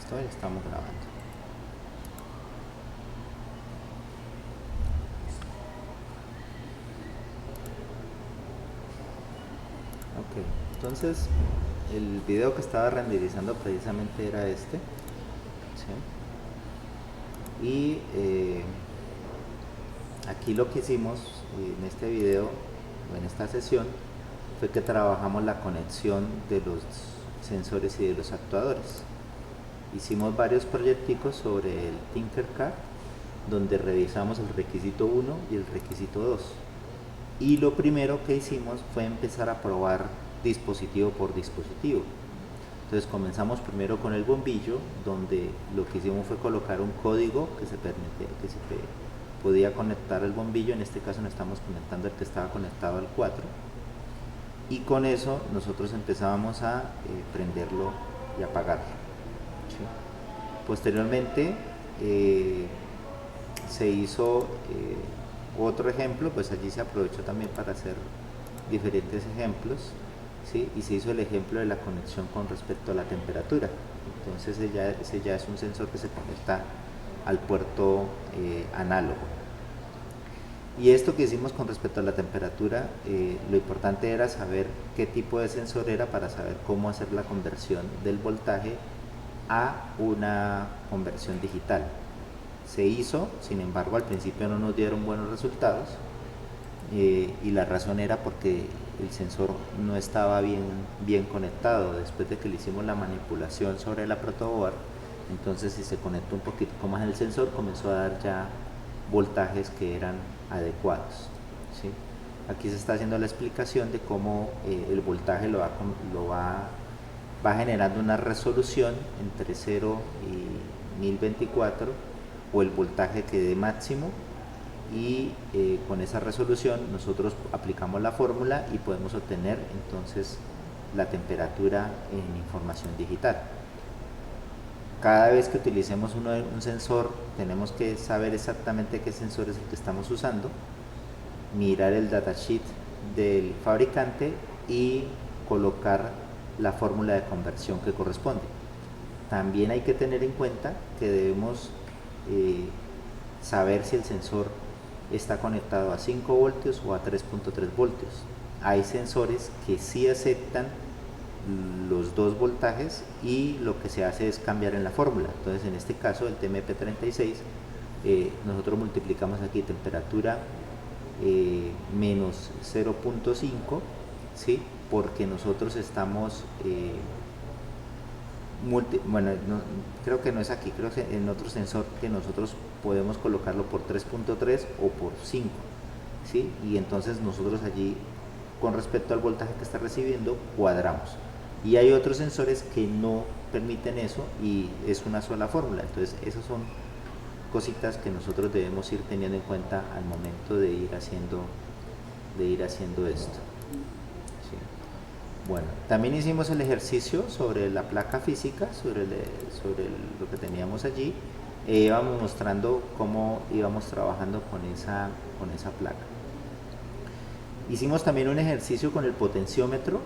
Listo, ya estamos grabando. Ok, entonces el video que estaba renderizando precisamente era este, ¿sí? Y aquí lo que hicimos en este video, o en esta sesión, fue que trabajamos la conexión de los sensores y de los actuadores. Hicimos varios proyecticos sobre el Tinkercad, donde revisamos el requisito 1 y el requisito 2. Y lo primero que hicimos fue empezar a probar dispositivo por dispositivo. Entonces comenzamos primero con el bombillo, donde lo que hicimos fue colocar un código que podía conectar al bombillo. En este caso no estamos conectando el que estaba conectado al 4, y con eso nosotros empezábamos a prenderlo y apagarlo, ¿sí? Posteriormente se hizo otro ejemplo, pues allí se aprovechó también para hacer diferentes ejemplos, ¿sí? Y se hizo el ejemplo de la conexión con respecto a la temperatura. Entonces ese ya es un sensor que se conecta al puerto análogo. Y esto que hicimos con respecto a la temperatura, lo importante era saber qué tipo de sensor era para saber cómo hacer la conversión del voltaje a una conversión digital. Se hizo, sin embargo al principio no nos dieron buenos resultados, y la razón era porque el sensor no estaba bien conectado. Después de que le hicimos la manipulación sobre la protoboard, entonces si se conectó un poquito más el sensor, comenzó a dar ya voltajes que eran adecuados, ¿sí? Aquí se está haciendo la explicación de cómo el voltaje va generando una resolución entre 0 y 1024, o el voltaje que dé máximo, y con esa resolución nosotros aplicamos la fórmula y podemos obtener entonces la temperatura en información digital. Cada vez que utilicemos un sensor, tenemos que saber exactamente qué sensor es el que estamos usando, mirar el datasheet del fabricante y colocar la fórmula de conversión que corresponde. También hay que tener en cuenta que debemos saber si el sensor está conectado a 5 voltios o a 3.3 voltios. Hay sensores que sí aceptan los dos voltajes, y lo que se hace es cambiar en la fórmula. Entonces en este caso el TMP36, nosotros multiplicamos aquí temperatura menos 0.5, ¿sí? Porque nosotros estamos bueno, no, creo que no es aquí, creo que en otro sensor que nosotros podemos colocarlo por 3.3 o por 5, ¿sí? Y entonces nosotros allí, con respecto al voltaje que está recibiendo, cuadramos. Y hay otros sensores que no permiten eso y es una sola fórmula. Entonces esas son cositas que nosotros debemos ir teniendo en cuenta al momento de ir haciendo esto, ¿sí? Bueno, también hicimos el ejercicio sobre la placa física, sobre lo que teníamos allí, e íbamos mostrando cómo íbamos trabajando con esa placa. Hicimos también un ejercicio con el potenciómetro.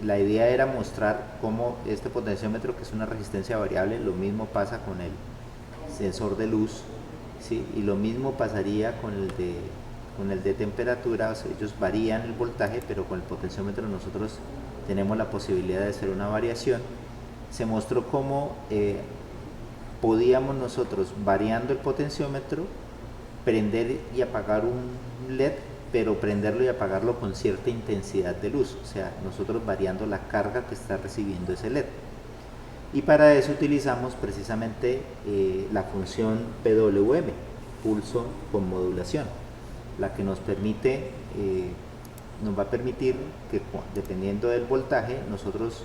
La idea era mostrar cómo este potenciómetro, que es una resistencia variable, lo mismo pasa con el sensor de luz, ¿sí? Y lo mismo pasaría con el de temperatura. O sea, ellos varían el voltaje, pero con el potenciómetro nosotros tenemos la posibilidad de hacer una variación. Se mostró cómo podíamos nosotros, variando el potenciómetro, prender y apagar un LED, pero prenderlo y apagarlo con cierta intensidad de luz, o sea, nosotros variando la carga que está recibiendo ese LED. Y para eso utilizamos precisamente la función PWM, pulso con modulación, la que nos va a permitir que, dependiendo del voltaje, nosotros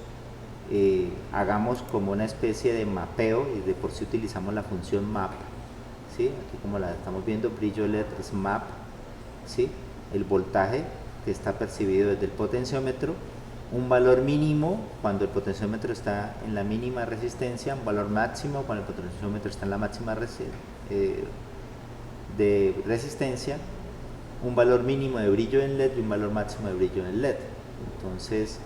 hagamos como una especie de mapeo, y de por sí utilizamos la función map, ¿sí? Aquí, como la estamos viendo, brillo LED es map, ¿sí? El voltaje que está percibido desde el potenciómetro, un valor mínimo cuando el potenciómetro está en la mínima resistencia, un valor máximo cuando el potenciómetro está en la máxima de resistencia, un valor mínimo de brillo en LED y un valor máximo de brillo en LED. Entonces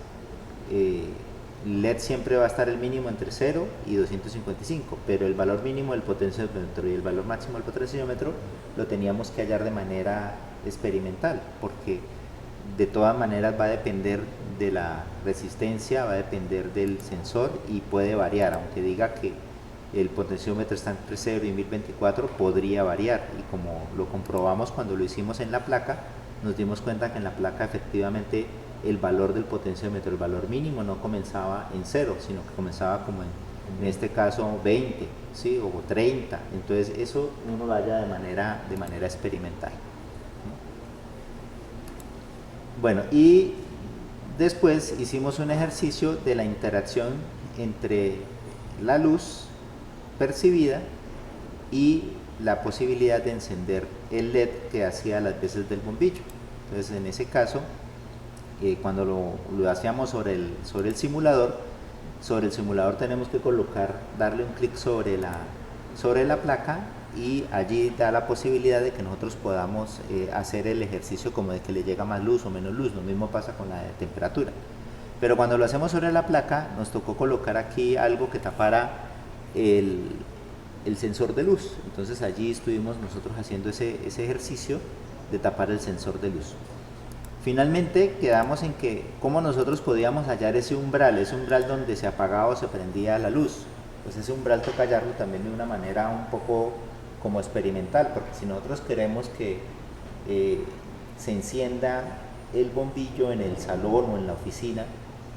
el LED siempre va a estar el mínimo entre 0 y 255, pero el valor mínimo del potenciómetro y el valor máximo del potenciómetro lo teníamos que hallar de manera experimental, porque de todas maneras va a depender de la resistencia, va a depender del sensor y puede variar, aunque diga que el potenciómetro está entre 0 y 1024, podría variar, y como lo comprobamos cuando lo hicimos en la placa, nos dimos cuenta que en la placa efectivamente el valor del potenciómetro, el valor mínimo, no comenzaba en 0, sino que comenzaba como en este caso 20, ¿sí? O 30. Entonces eso uno lo halla de manera experimental. Bueno, y después hicimos un ejercicio de la interacción entre la luz percibida y la posibilidad de encender el LED que hacía las veces del bombillo. Entonces, en ese caso, cuando lo hacíamos sobre el simulador tenemos que darle un clic sobre la placa, y allí da la posibilidad de que nosotros podamos hacer el ejercicio como de que le llega más luz o menos luz. Lo mismo pasa con la de temperatura. Pero cuando lo hacemos sobre la placa, nos tocó colocar aquí algo que tapara el, el sensor de luz. Entonces allí estuvimos nosotros haciendo ese ejercicio de tapar el sensor de luz. Finalmente quedamos en que cómo nosotros podíamos hallar ese umbral donde se apagaba o se prendía la luz. Pues ese umbral toca hallarlo también de una manera un poco como experimental, porque si nosotros queremos que se encienda el bombillo en el salón o en la oficina,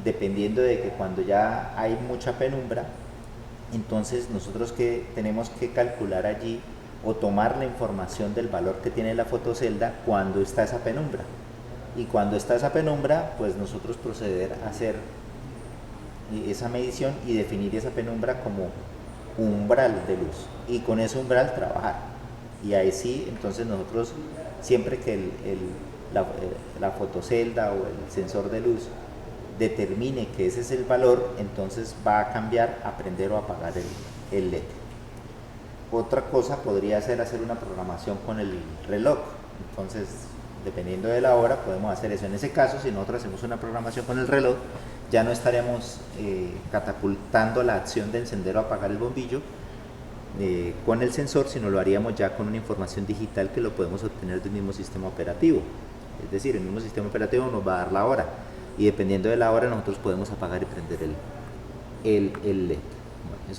dependiendo de que cuando ya hay mucha penumbra, entonces nosotros que tenemos que calcular allí o tomar la información del valor que tiene la fotocelda cuando está esa penumbra. Y cuando está esa penumbra, pues nosotros proceder a hacer esa medición y definir esa penumbra como umbral de luz, y con ese umbral trabajar. Y ahí sí, entonces nosotros siempre que la fotocelda o el sensor de luz determine que ese es el valor, entonces va a cambiar a prender o apagar el LED. Otra cosa podría ser hacer una programación con el reloj. Entonces, dependiendo de la hora, podemos hacer eso. En ese caso, si nosotros hacemos una programación con el reloj, ya no estaremos catapultando la acción de encender o apagar el bombillo con el sensor, sino lo haríamos ya con una información digital que lo podemos obtener del mismo sistema operativo. Es decir, el mismo sistema operativo nos va a dar la hora, y dependiendo de la hora nosotros podemos apagar y prender el LED.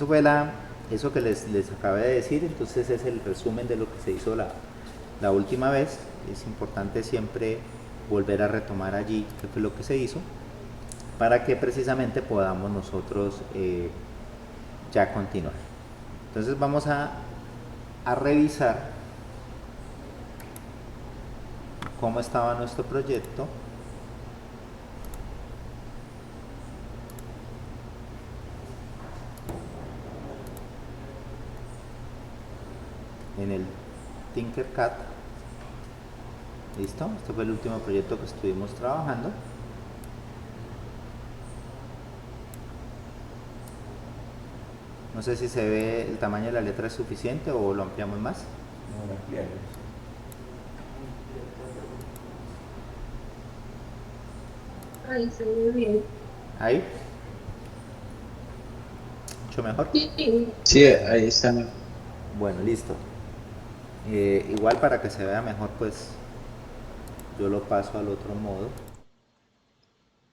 Bueno, eso que les acabé de decir. Entonces es el resumen de lo que se hizo la última vez. Es importante siempre volver a retomar allí qué fue lo que se hizo, para que precisamente podamos nosotros ya continuar. Entonces vamos a revisar cómo estaba nuestro proyecto. En el Tinkercad. Listo, este fue el último proyecto que estuvimos trabajando. No sé si se ve el tamaño de la letra es suficiente o lo ampliamos más. No, lo ampliamos. Ahí se ve bien. Ahí, mucho mejor. Sí, Sí, ahí está. Bueno, listo. Igual para que se vea mejor, pues yo lo paso al otro modo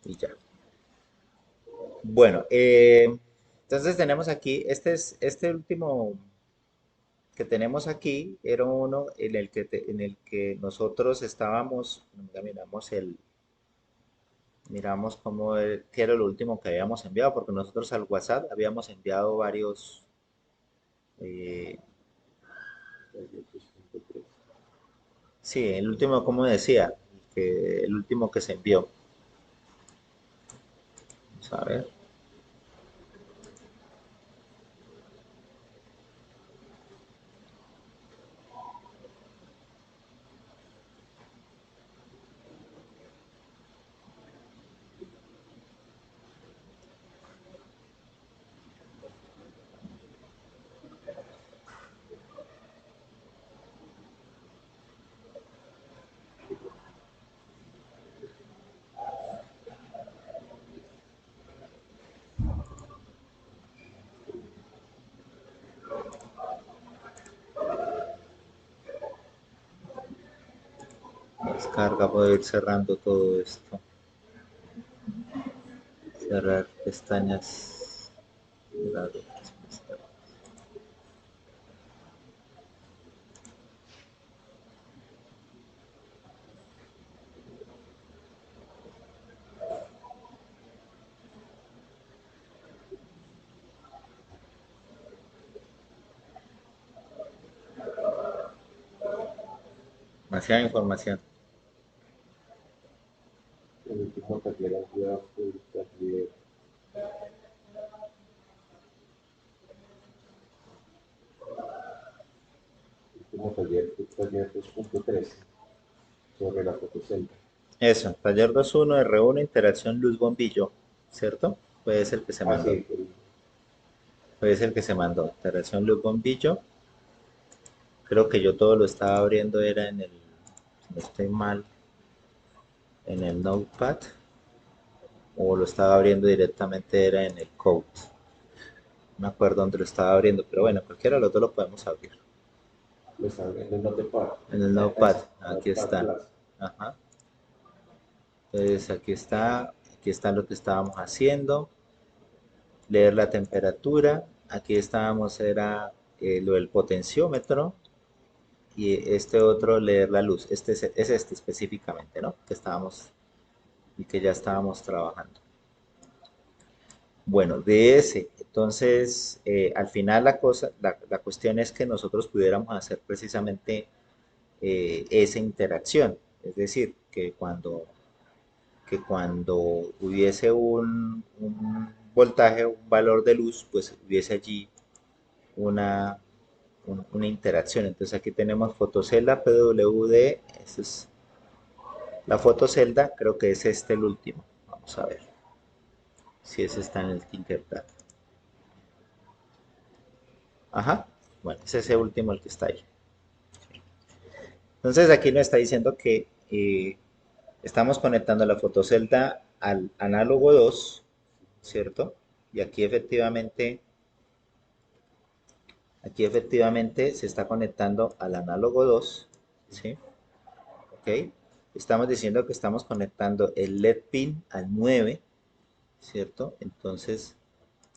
y ya. Bueno, entonces tenemos aquí, este último que tenemos aquí era uno en el que nosotros estábamos, ya miramos qué era lo último que habíamos enviado, porque nosotros al WhatsApp habíamos enviado varios, eh, sí, el último, como decía, el último que se envió. Vamos a ver. Descarga, puedo ir cerrando todo esto. Cerrar pestañas. Cerrar otras pestañas. Demasiada información. El último taller ayuda fue el taller. El último taller fue el taller 2.13 sobre la fotocelda. Eso, taller 2.1 R1, interacción luz bombillo, ¿cierto? Puede ser el que se Ah, mandó. sí, Puede ser el que se mandó. Interacción luz bombillo. Creo que yo todo lo estaba abriendo era en el, si no estoy mal, en el Notepad. O lo estaba abriendo directamente era en el Code. No me acuerdo dónde lo estaba abriendo, pero bueno, cualquiera de los dos lo podemos abrir. lo está abriendo en Notepad. En el Ah, Notepad, ese, aquí Notepad está. Plus. Ajá. Entonces aquí está lo que estábamos haciendo. Leer la temperatura. Aquí estábamos, era lo del potenciómetro. Y este otro, leer la luz. Es este específicamente, ¿no? Que estábamos y que ya estábamos trabajando. Bueno, de ese, entonces, al final la cuestión es que nosotros pudiéramos hacer precisamente esa interacción. Es decir, que cuando hubiese un voltaje, un valor de luz, pues hubiese allí una, una interacción. Entonces aquí tenemos fotocelda PWD, esa es la fotocelda, creo que es este el último. Vamos a ver si ese está en el Tinkercad. Ajá, bueno, es ese último el que está ahí. Entonces aquí nos está diciendo que estamos conectando la fotocelda al análogo 2, ¿cierto? Y aquí efectivamente se está conectando al análogo 2, ¿sí? ¿Ok? Estamos diciendo que estamos conectando el LED pin al 9, ¿cierto? Entonces,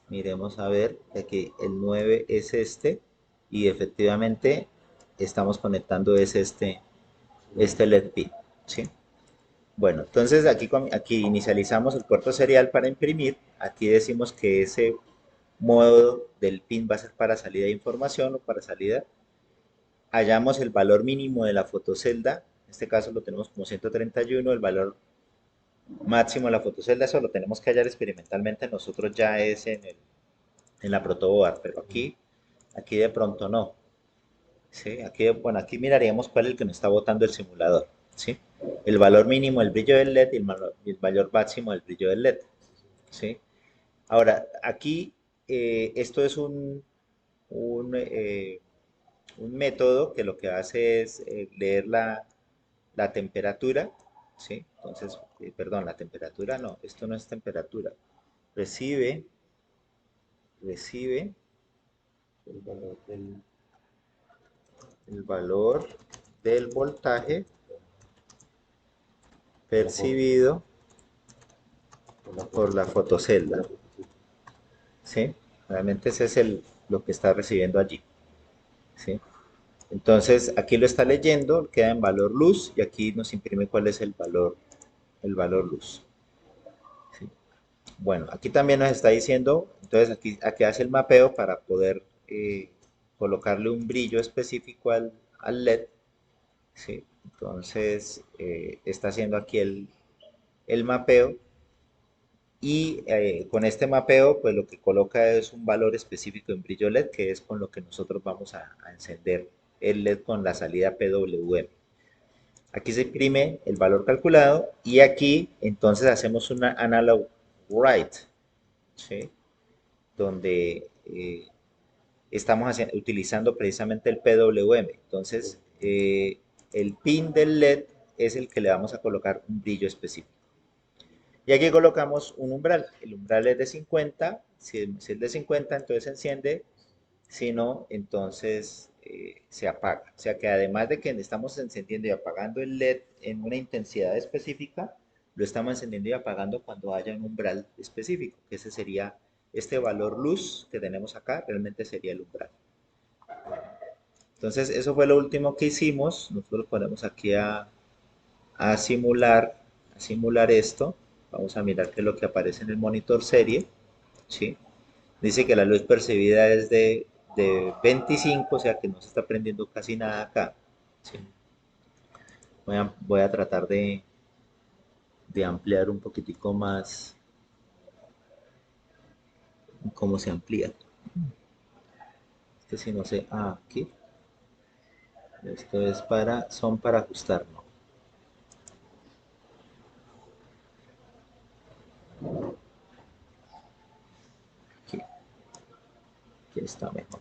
miremos a ver que aquí el 9 es este y efectivamente estamos conectando es este LED pin, ¿sí? Bueno, entonces aquí inicializamos el puerto serial para imprimir. Aquí decimos que ese modo del pin va a ser para salida de información o para salida. Hallamos el valor mínimo de la fotocelda. En este caso lo tenemos como 131. El valor máximo de la fotocelda, eso lo tenemos que hallar experimentalmente. Nosotros ya es en la protoboard, pero aquí de pronto no. ¿Sí? Bueno, aquí miraríamos cuál es el que nos está botando el simulador. ¿Sí? El valor mínimo del brillo del LED y el valor máximo del brillo del LED. ¿Sí? Ahora, aquí esto es un, eh, un método que lo que hace es leer la temperatura. ¿Sí? Entonces, perdón, la temperatura no, esto no es temperatura. Recibe, recibe el valor del, el valor del voltaje de la foto, percibido de la por la fotocelda, de fotocelda. la fotocelda. ¿Sí? Realmente ese es lo que está recibiendo allí. ¿Sí? Entonces aquí lo está leyendo, queda en valor luz y aquí nos imprime cuál es el valor luz. ¿Sí? Bueno, aquí también nos está diciendo, entonces aquí hace el mapeo para poder colocarle un brillo específico al LED. ¿Sí? Entonces está haciendo aquí el mapeo y con este mapeo pues lo que coloca es un valor específico en brillo LED que es con lo que nosotros vamos a encender el LED con la salida PWM. Aquí se imprime el valor calculado y aquí entonces hacemos una analog write, ¿sí? Donde estamos utilizando precisamente el PWM. Entonces el pin del LED es el que le vamos a colocar un brillo específico. Y aquí colocamos un umbral. El umbral es de 50. Si es de 50, entonces se enciende. Si no, entonces se apaga. O sea que además de que estamos encendiendo y apagando el LED en una intensidad específica, lo estamos encendiendo y apagando cuando haya un umbral específico, que ese sería este valor luz que tenemos acá, realmente sería el umbral. Entonces, eso fue lo último que hicimos. Nosotros ponemos aquí a simular esto. Vamos a mirar qué es lo que aparece en el monitor serie, ¿sí? Dice que la luz percibida es de 25, o sea que no se está prendiendo casi nada acá, ¿sí? Voy a tratar de ampliar un poquitico más cómo se amplía. Si no sé, aquí. Esto es son para ajustar, ¿no? Aquí, aquí está mejor.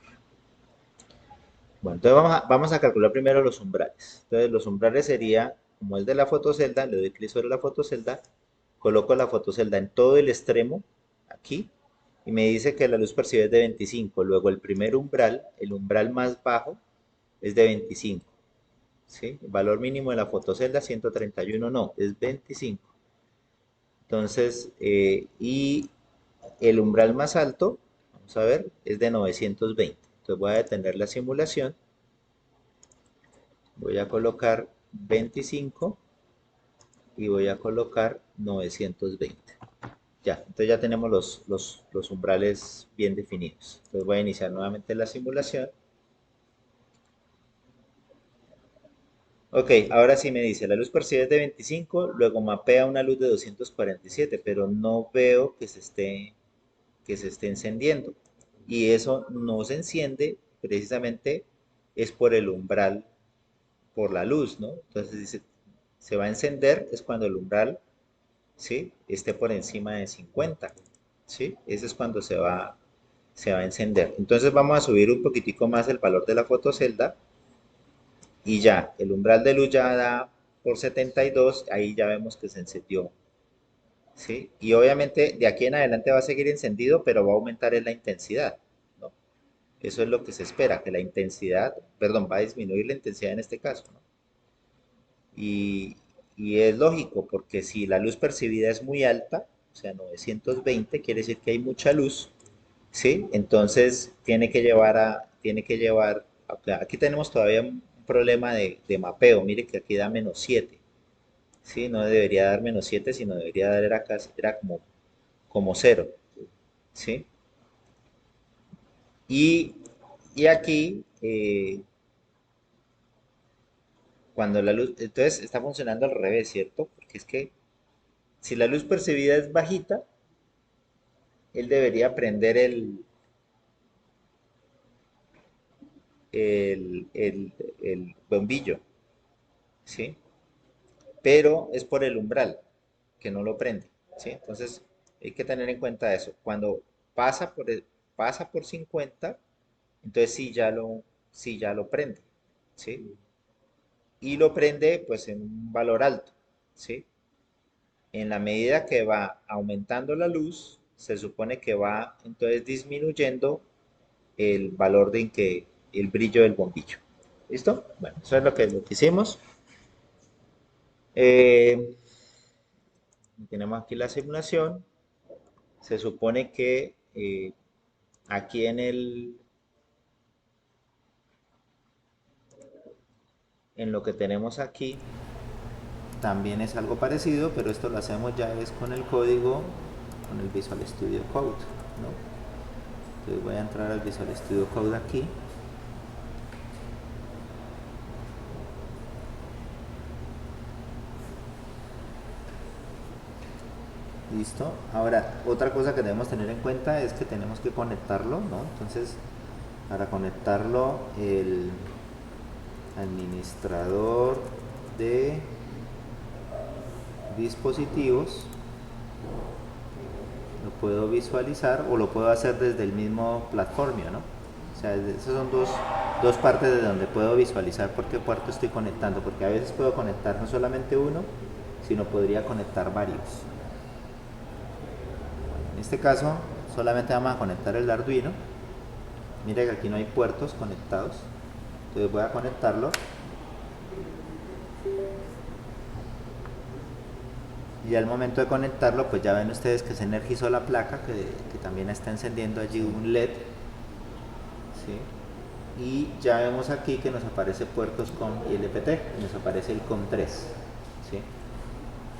Bueno, entonces vamos a calcular primero los umbrales. Entonces los umbrales sería, como el de la fotocelda, le doy clic sobre la fotocelda, coloco la fotocelda en todo el extremo, aquí, y me dice que la luz percibida es de 25. Luego el primer umbral, el umbral más bajo, es de 25. ¿Sí? El valor mínimo de la fotocelda, 131, no, es 25. Entonces, y el umbral más alto, vamos a ver, es de 920. Entonces voy a detener la simulación. Voy a colocar 25 y voy a colocar 920. Ya, entonces ya tenemos los umbrales bien definidos. Entonces voy a iniciar nuevamente la simulación. Ok, ahora sí me dice, la luz percibida es de 25, luego mapea una luz de 247, pero no veo que se esté encendiendo. Y eso no se enciende precisamente es por el umbral, por la luz, ¿no? Entonces dice, se va a encender es cuando el umbral, ¿sí? Esté por encima de 50, ¿sí? Ese es cuando se va a encender. Entonces vamos a subir un poquitico más el valor de la fotocelda y ya, el umbral de luz ya da por 72, ahí ya vemos que se encendió, ¿sí? Y obviamente de aquí en adelante va a seguir encendido, pero va a aumentar en la intensidad, ¿no? Eso es lo que se espera, que la intensidad, perdón, va a disminuir la intensidad en este caso, ¿no? Y, y es lógico, porque si la luz percibida es muy alta, o sea, 920, quiere decir que hay mucha luz, ¿sí? Entonces aquí tenemos todavía un problema de mapeo, mire que aquí da -7, ¿sí? No debería dar -7, sino debería dar, era como 0, ¿sí? Y, y aquí, cuando la luz, entonces está funcionando al revés, ¿cierto? Porque es que si la luz percibida es bajita, él debería prender el bombillo, ¿sí? Pero es por el umbral que no lo prende, ¿sí? Entonces hay que tener en cuenta eso. Cuando pasa por 50, entonces sí ya lo prende, ¿sí? Y lo prende pues en un valor alto, ¿sí? En la medida que va aumentando la luz, se supone que va entonces disminuyendo el valor el brillo del bombillo. ¿Listo? Bueno, eso es lo que hicimos. Eh, tenemos aquí la simulación. Se supone que aquí en lo que tenemos aquí, también es algo parecido, pero esto lo hacemos ya es con el código, con el Visual Studio Code, ¿no? Entonces voy a entrar al Visual Studio Code aquí. Listo. Ahora, otra cosa que debemos tener en cuenta es que tenemos que conectarlo, ¿no? Entonces, para conectarlo, el administrador de dispositivos lo puedo visualizar o lo puedo hacer desde el mismo Platformio, ¿no? O sea, esas son dos partes de donde puedo visualizar por qué puerto estoy conectando, porque a veces puedo conectar no solamente uno, sino podría conectar varios. En este caso, solamente vamos a conectar el Arduino. Mira que aquí no hay puertos conectados. Entonces voy a conectarlo. Y al momento de conectarlo, pues ya ven ustedes que se energizó la placa, que también está encendiendo allí un LED. ¿Sí? Y ya vemos aquí que nos aparece puertos COM y LPT, nos aparece el COM3. ¿Sí?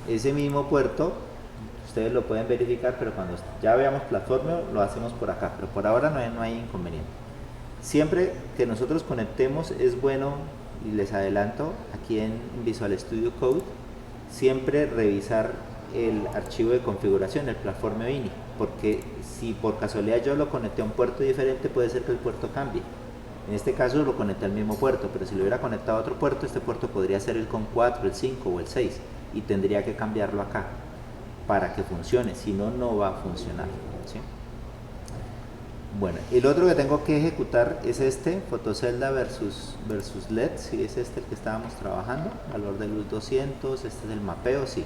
Ese mismo puerto, ustedes lo pueden verificar, pero cuando ya veamos Platformio, lo hacemos por acá, pero por ahora no hay inconveniente. Siempre que nosotros conectemos es bueno, y les adelanto, aquí en Visual Studio Code, siempre revisar el archivo de configuración, el Platformio INI, porque si por casualidad yo lo conecté a un puerto diferente, puede ser que el puerto cambie. En este caso lo conecté al mismo puerto, pero si lo hubiera conectado a otro puerto, este puerto podría ser el COM4, el 5 o el 6, y tendría que cambiarlo acá para que funcione, si no, no va a funcionar. ¿Sí? Bueno, el otro que tengo que ejecutar es este, Fotocelda versus LED, sí, es este el que estábamos trabajando, valor de luz 200, este es el mapeo, sí.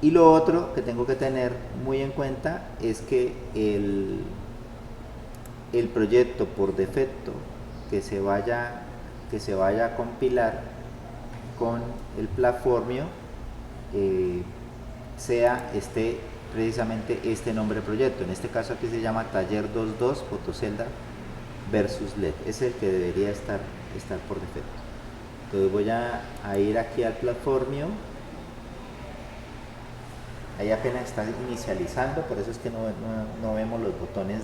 Y lo otro que tengo que tener muy en cuenta es que el proyecto por defecto que se vaya a compilar con el Platformio sea precisamente este nombre de proyecto. En este caso aquí se llama Taller 22 Fotocelda versus LED. Es el que debería estar por defecto. Entonces voy a ir aquí al Platformio. Ahí apenas está inicializando, por eso es que no vemos los botones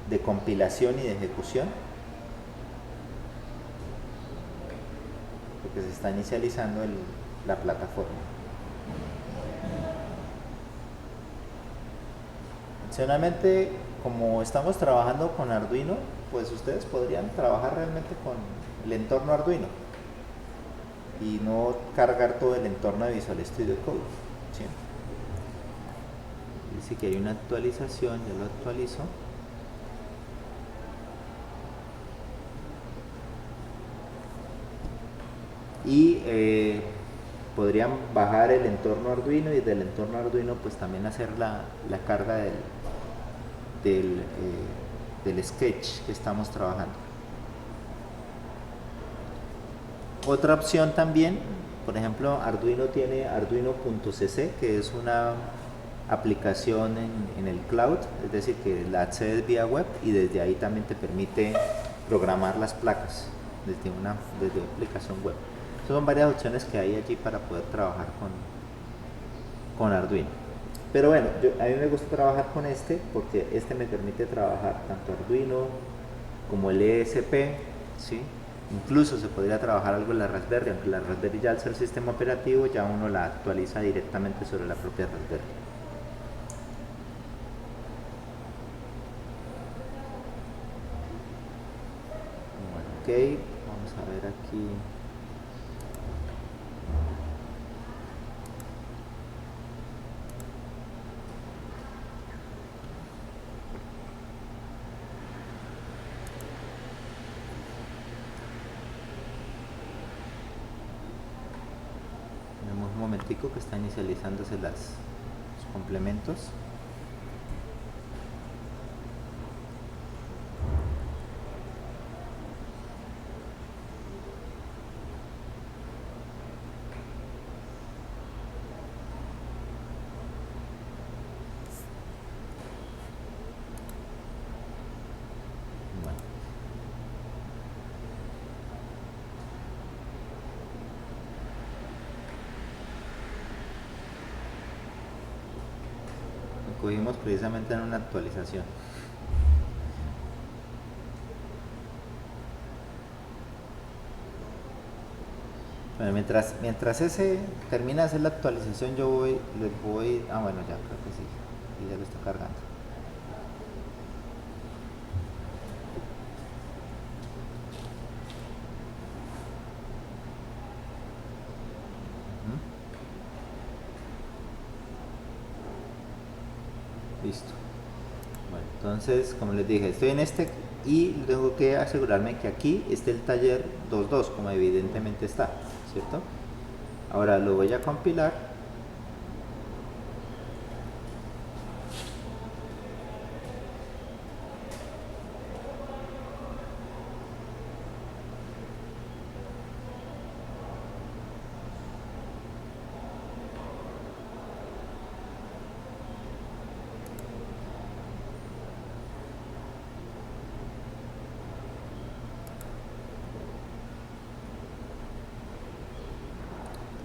de compilación y de ejecución, porque se está inicializando la plataforma. Adicionalmente, como estamos trabajando con Arduino, pues ustedes podrían trabajar realmente con el entorno Arduino y no cargar todo el entorno de Visual Studio Code. ¿Sí? Dice que hay una actualización, ya lo actualizo. Y podrían bajar el entorno Arduino y del entorno Arduino pues también hacer la carga del sketch que estamos trabajando. Otra opción también, por ejemplo, Arduino tiene arduino.cc, que es una aplicación en el cloud, es decir, que la accedes vía web y desde ahí también te permite programar las placas desde una aplicación web. Son varias opciones que hay allí para poder trabajar con Arduino. Pero bueno, a mí me gusta trabajar con este porque este me permite trabajar tanto Arduino como el ESP, ¿sí? Incluso se podría trabajar algo en la Raspberry, aunque la Raspberry ya al ser sistema operativo ya uno la actualiza directamente sobre la propia Raspberry. Bueno, ok, vamos a ver aquí. Un momentico que está inicializándose los complementos. Bueno. Cogimos precisamente en una actualización. Bueno, mientras ese termina de hacer la actualización, les voy, bueno, ya creo que sí, y ya lo está cargando. Listo. Bueno, entonces, como les dije, estoy en este y tengo que asegurarme que aquí esté el taller 2.2, como evidentemente está, ¿cierto? Ahora lo voy a compilar.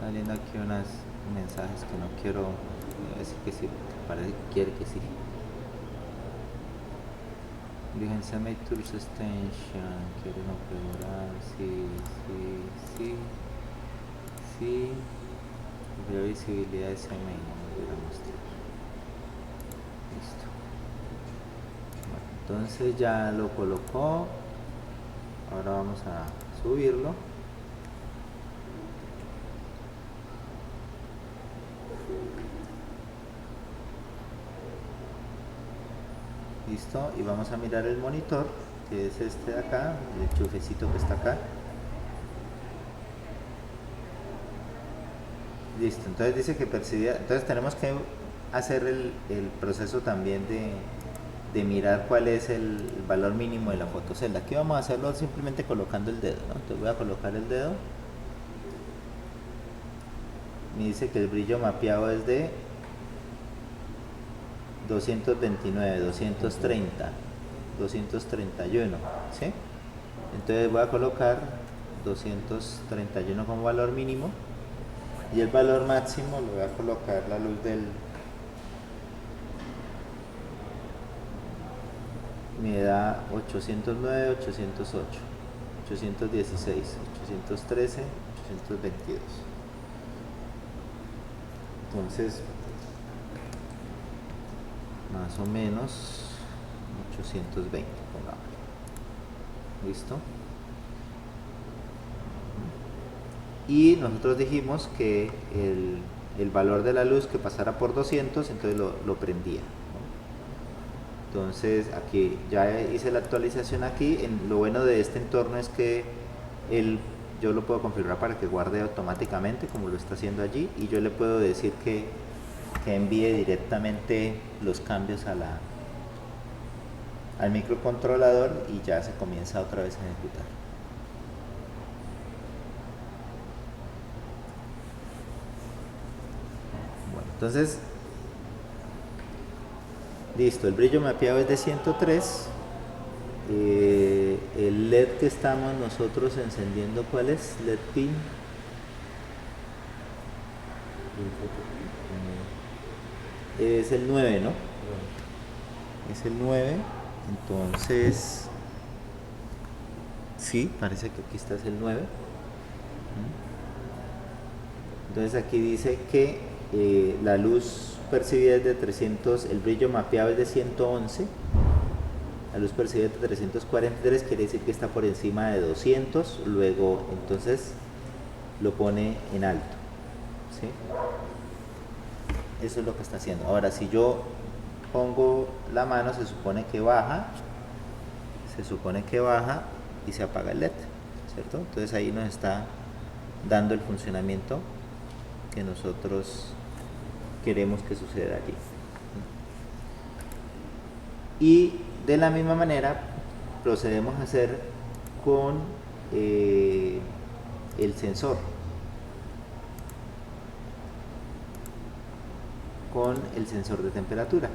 saliendo aquí unos mensajes que no quiero decir que sí, parece que quiere que sí. Dirigencia Make Tours Extension, quiere configurar, sí. Ver visibilidad de ese mail, no voy a mostrar. Listo. Bueno, entonces ya lo colocó. Ahora vamos a subirlo. Listo, y vamos a mirar el monitor, que es este de acá, el enchufecito que está acá. Listo, entonces dice que percibía, entonces tenemos que hacer el proceso también de mirar cuál es el valor mínimo de la fotocelda. Aquí vamos a hacerlo simplemente colocando el dedo, ¿no? Entonces voy a colocar el dedo. Me dice que el brillo mapeado es de 229, 230, 231, ¿sí? Entonces voy a colocar 231 como valor mínimo y el valor máximo lo voy a colocar la luz del... me da 809, 808, 816, 813, 822. Entonces, más o menos 820, pongamos. ¿Listo? Y nosotros dijimos que el valor de la luz que pasara por 200, entonces lo prendía. Entonces aquí ya hice la actualización aquí. Lo bueno de este entorno es que yo lo puedo configurar para que guarde automáticamente como lo está haciendo allí, y yo le puedo decir que envíe directamente los cambios al microcontrolador y ya se comienza otra vez a ejecutar. Bueno, entonces listo, el brillo mapeado es de 103. El LED que estamos nosotros encendiendo, ¿cuál es? LED pin. Es el 9, ¿no? Es el 9. Entonces, sí, parece que aquí está el 9. Entonces aquí dice que la luz percibida es de 300, el brillo mapeado es de 111. La luz percibida es de 343, quiere decir que está por encima de 200. Luego, entonces, lo pone en alto, ¿sí? Eso es lo que está haciendo. Ahora, si yo pongo la mano, se supone que baja y se apaga el LED, ¿cierto? Entonces ahí nos está dando el funcionamiento que nosotros queremos que suceda allí. Y de la misma manera procedemos a hacer con el sensor. Con el sensor de temperatura,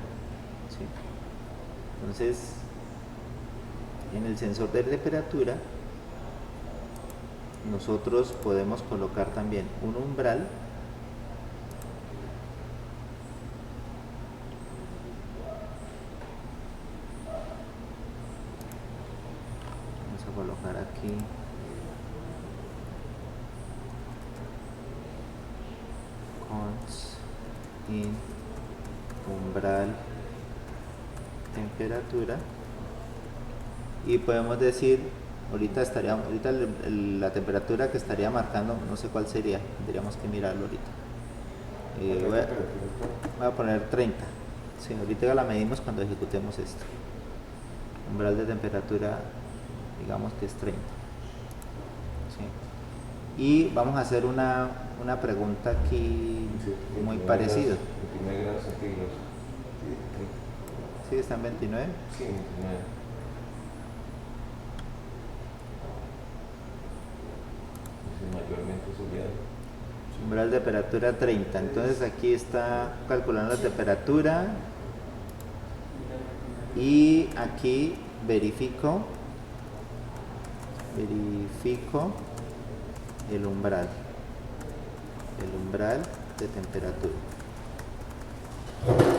¿sí? Entonces, en el sensor de temperatura nosotros podemos colocar también un umbral . Vamos a colocar aquí cons in umbral temperatura, y podemos decir, ahorita la temperatura que estaría marcando, no sé cuál sería, tendríamos que mirarlo ahorita. Voy a poner 30. Sí, ahorita la medimos cuando ejecutemos esto. Umbral de temperatura, digamos que es 30. ¿Sí? Y vamos a hacer una pregunta aquí muy parecida. 29 grados centígrados. ¿Sí? ¿Está en 29? Sí, 29. Es mayormente soleado. Umbral de temperatura 30. Entonces aquí está calculando la temperatura y aquí verifico el umbral. el umbral de temperatura.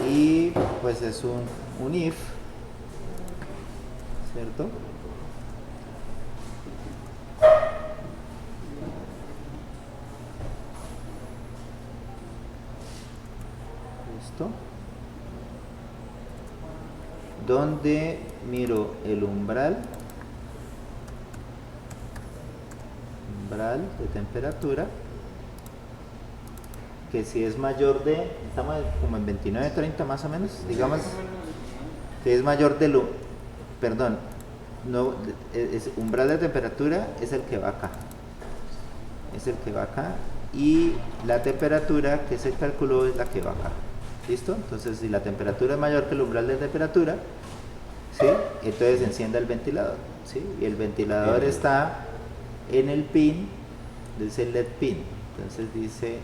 Y pues es un if, ¿cierto? Listo. Donde miro el umbral de temperatura, que si es mayor de, estamos como en 29-30 más o menos, digamos, que es mayor de lo, perdón, no, es umbral de temperatura es el que va acá, y la temperatura que se calculó es la que va acá. ¿Listo? Entonces, si la temperatura es mayor que el umbral de temperatura, ¿sí? Entonces encienda el ventilador, ¿sí? Y el ventilador está en el pin, dice LED pin. Entonces dice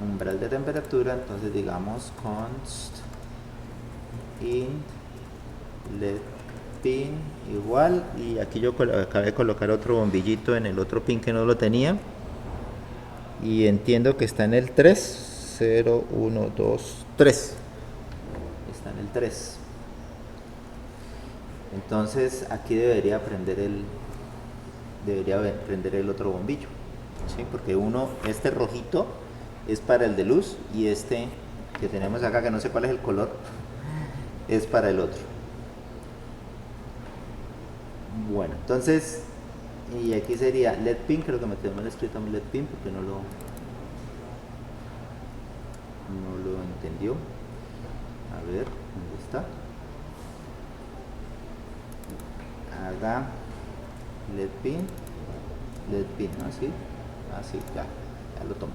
umbral de temperatura, entonces digamos const int LED pin igual, y aquí yo acabé de colocar otro bombillito en el otro pin que no lo tenía, y entiendo que está en el 3. 0, 1, 2, 3. Está en el 3. Entonces aquí debería prender el otro bombillo, ¿sí? Porque este rojito es para el de luz, y este que tenemos acá, que no sé cuál es el color, es para el otro. Bueno, entonces, y aquí sería LED pin, creo que me quedó mal escrito mi LED pin porque no lo entendió. A ver, ¿dónde está? Haga LED pin, así, ya lo tomo.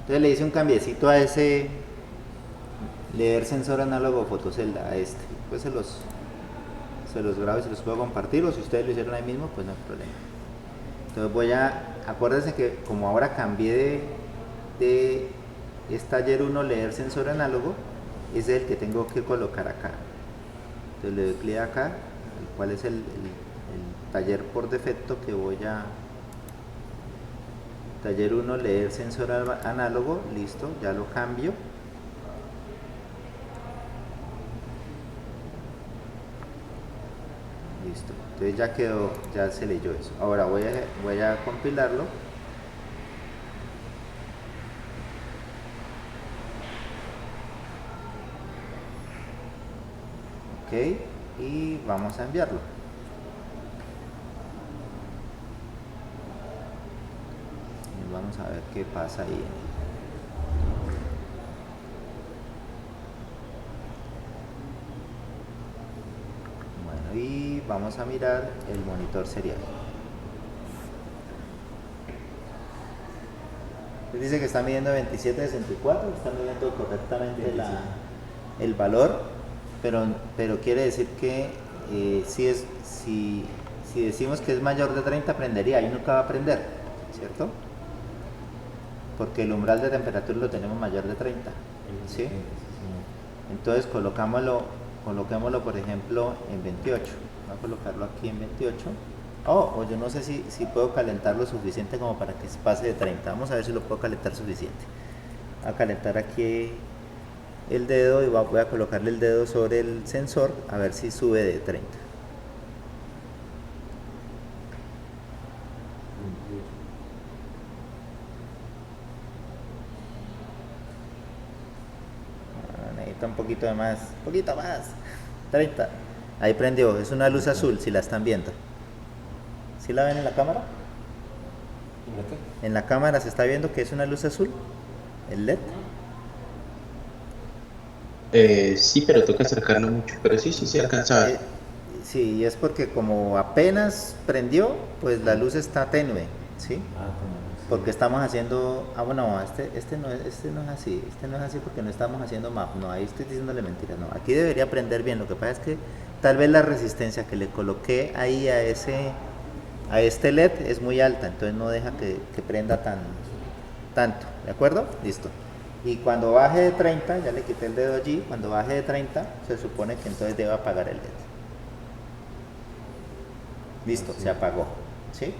Entonces le hice un cambiecito a ese leer sensor análogo fotocelda, a este. Pues se los grabo y se los puedo compartir, o si ustedes lo hicieron ahí mismo, pues no hay problema. Entonces acuérdense que como ahora cambié de es taller 1 leer sensor análogo, ese es el que tengo que colocar acá. Entonces le doy clic acá, el cual es el taller por defecto que taller 1 leer sensor análogo, listo, ya lo cambio. Listo, entonces ya quedó, ya se leyó eso. Ahora voy a compilarlo. Ok, y vamos a enviarlo. Y vamos a ver qué pasa ahí. Bueno, y vamos a mirar el monitor serial. Dice que está midiendo 2764, está midiendo correctamente el valor, pero quiere decir que si decimos que es mayor de 30, prendería, ahí nunca va a prender, ¿cierto? Porque el umbral de temperatura lo tenemos mayor de 30, ¿sí? Entonces coloquémoslo por ejemplo en 28. Voy a colocarlo aquí en 28. O yo no sé si puedo calentar lo suficiente como para que se pase de 30. Vamos a ver si lo puedo calentar suficiente. Voy a calentar aquí el dedo y voy a colocarle el dedo sobre el sensor a ver si sube de 30. Necesita un poquito de más, 30. Ahí prendió, es una luz azul, si la están viendo. ¿Sí la ven en la cámara? En la cámara se está viendo que es una luz azul, el LED. Sí, pero toca acercarlo mucho, pero sí se alcanza a ver. Sí, es porque como apenas prendió, pues la luz está tenue, ¿sí? Porque estamos haciendo, bueno, este no es así porque no estamos haciendo map, no, ahí estoy diciéndole mentiras, no, aquí debería prender bien. Lo que pasa es que tal vez la resistencia que le coloqué ahí a este LED es muy alta, entonces no deja que prenda tanto, ¿de acuerdo? Listo. Y cuando baje de 30, ya le quité el dedo allí, cuando baje de 30 se supone que entonces debe apagar el LED. Listo, se apagó, ¿sí?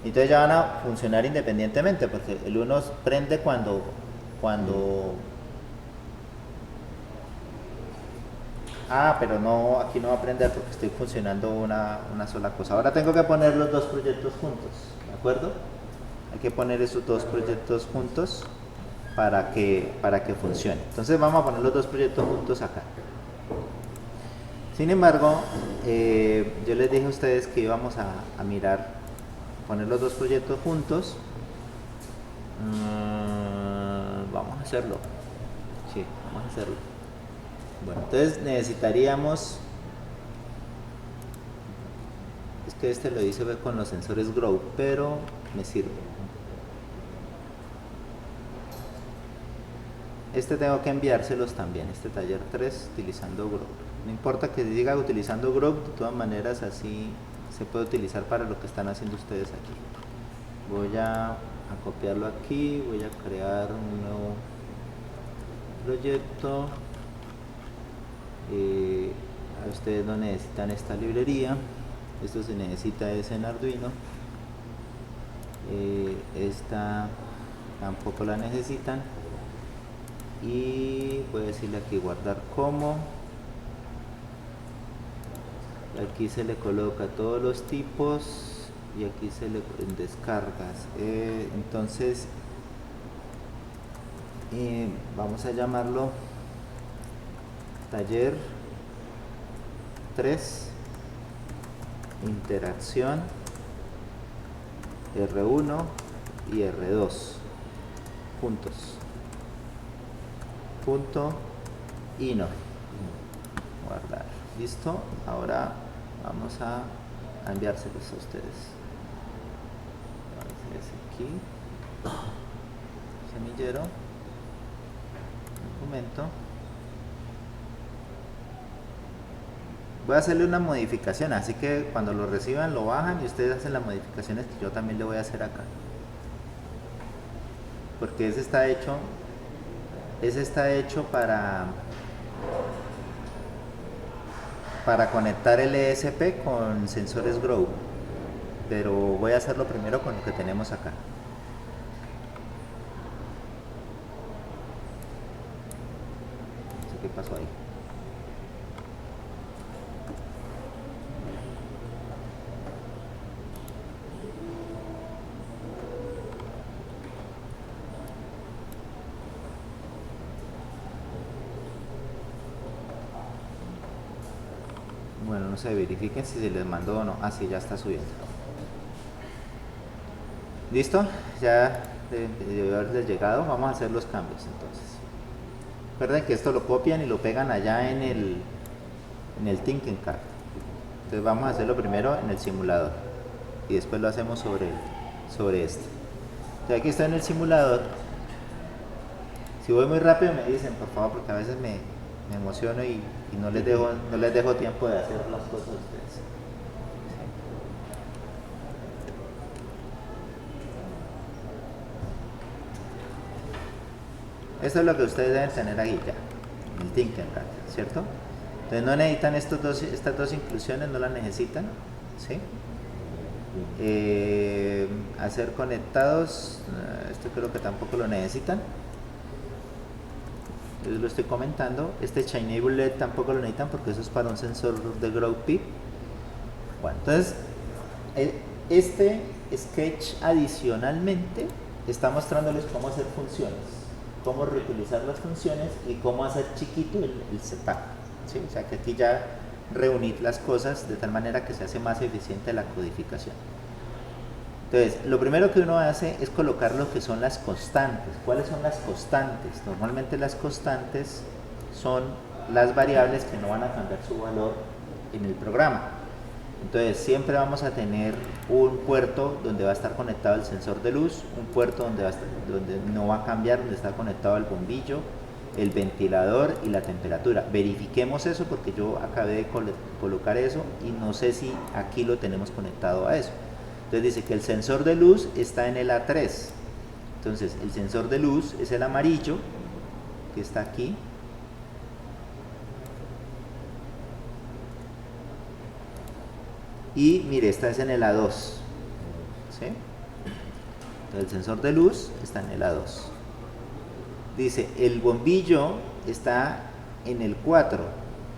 Entonces ya van a funcionar independientemente, porque el uno prende cuando pero no, aquí no va a prender porque estoy funcionando una sola cosa. Ahora tengo que poner los dos proyectos juntos, ¿de acuerdo? Hay que poner esos dos proyectos juntos para que funcione. Entonces vamos a poner los dos proyectos juntos acá. Sin embargo, yo les dije a ustedes que íbamos a mirar, poner los dos proyectos juntos. Vamos a hacerlo. Sí, vamos a hacerlo. Bueno, entonces necesitaríamos, es que este lo hice con los sensores Grow, pero me sirve. Este tengo que enviárselos también, este taller 3 utilizando Grow. No importa que diga utilizando Grow, de todas maneras así se puede utilizar para lo que están haciendo ustedes aquí. Voy a copiarlo aquí, voy a crear un nuevo proyecto. Ustedes no necesitan esta librería, esto se necesita es en Arduino. Esta tampoco la necesitan. Y voy a decirle aquí guardar como. Aquí se le coloca todos los tipos y aquí se le en descargas. Entonces vamos a llamarlo taller 3 interacción R1 y R2 juntos. Punto y no guardar. Listo. Ahora vamos a enviárselos a ustedes. Entonces aquí semillero, documento. Voy a hacerle una modificación, así que cuando lo reciban lo bajan y ustedes hacen las modificaciones que yo también le voy a hacer acá, porque ese está hecho para conectar el ESP con sensores Grow, pero voy a hacerlo primero con lo que tenemos acá. No sé qué pasó ahí. Bueno, no sé, verifiquen si se les mandó o no. Sí, ya está subiendo. ¿Listo? Ya debe haberles llegado. Vamos a hacer los cambios entonces. Recuerden que esto lo copian y lo pegan allá en el Tinkercad. Entonces vamos a hacerlo primero en el simulador y después lo hacemos sobre este. Entonces aquí está en el simulador. Si voy muy rápido me dicen, por favor, porque a veces me emociono y no les dejo tiempo de hacer las cosas a ustedes. Esto es lo que ustedes deben tener ahí ya, el Tinkercad, ¿cierto? Entonces no necesitan estas dos inclusiones, no las necesitan, ¿sí? Hacer conectados, esto creo que tampoco lo necesitan. Yo lo estoy comentando. Este Chainable LED tampoco lo necesitan porque eso es para un sensor de Grow Pip. Bueno, entonces este sketch adicionalmente está mostrándoles cómo hacer funciones, cómo reutilizar las funciones y cómo hacer chiquito el setup, ¿sí? O sea que aquí ya reunir las cosas de tal manera que se hace más eficiente la codificación. Entonces, lo primero que uno hace es colocar lo que son las constantes. ¿Cuáles son las constantes? Normalmente las constantes son las variables que no van a cambiar su valor en el programa. Entonces, siempre vamos a tener un puerto donde va a estar conectado el sensor de luz, un puerto donde no va a cambiar, donde está conectado el bombillo, el ventilador y la temperatura. Verifiquemos eso porque yo acabé de colocar eso y no sé si aquí lo tenemos conectado a eso. Entonces dice que el sensor de luz está en el A3. Entonces el sensor de luz es el amarillo que está aquí. Y mire, esta es en el A2. ¿Sí? El sensor de luz está en el A2. Dice, el bombillo está en el 4,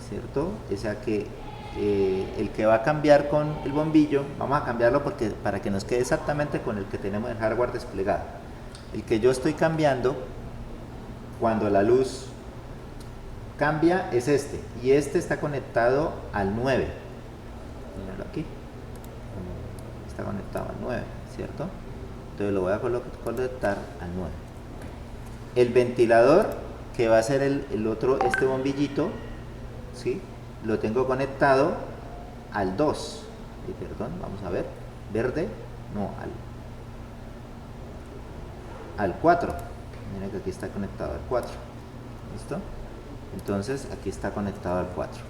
¿cierto? O sea que el que va a cambiar con el bombillo, vamos a cambiarlo para que nos quede exactamente con el que tenemos el hardware desplegado. El que yo estoy cambiando cuando la luz cambia es este, y este está conectado al 9. Míralo aquí, está conectado al 9, ¿cierto? Entonces lo voy a conectar al 9. El ventilador, que va a ser el otro, este bombillito, ¿sí? Lo tengo conectado al 2. Perdón, vamos a ver. Verde, no, al 4. Miren que aquí está conectado al 4. ¿Listo? Entonces aquí está conectado al 4.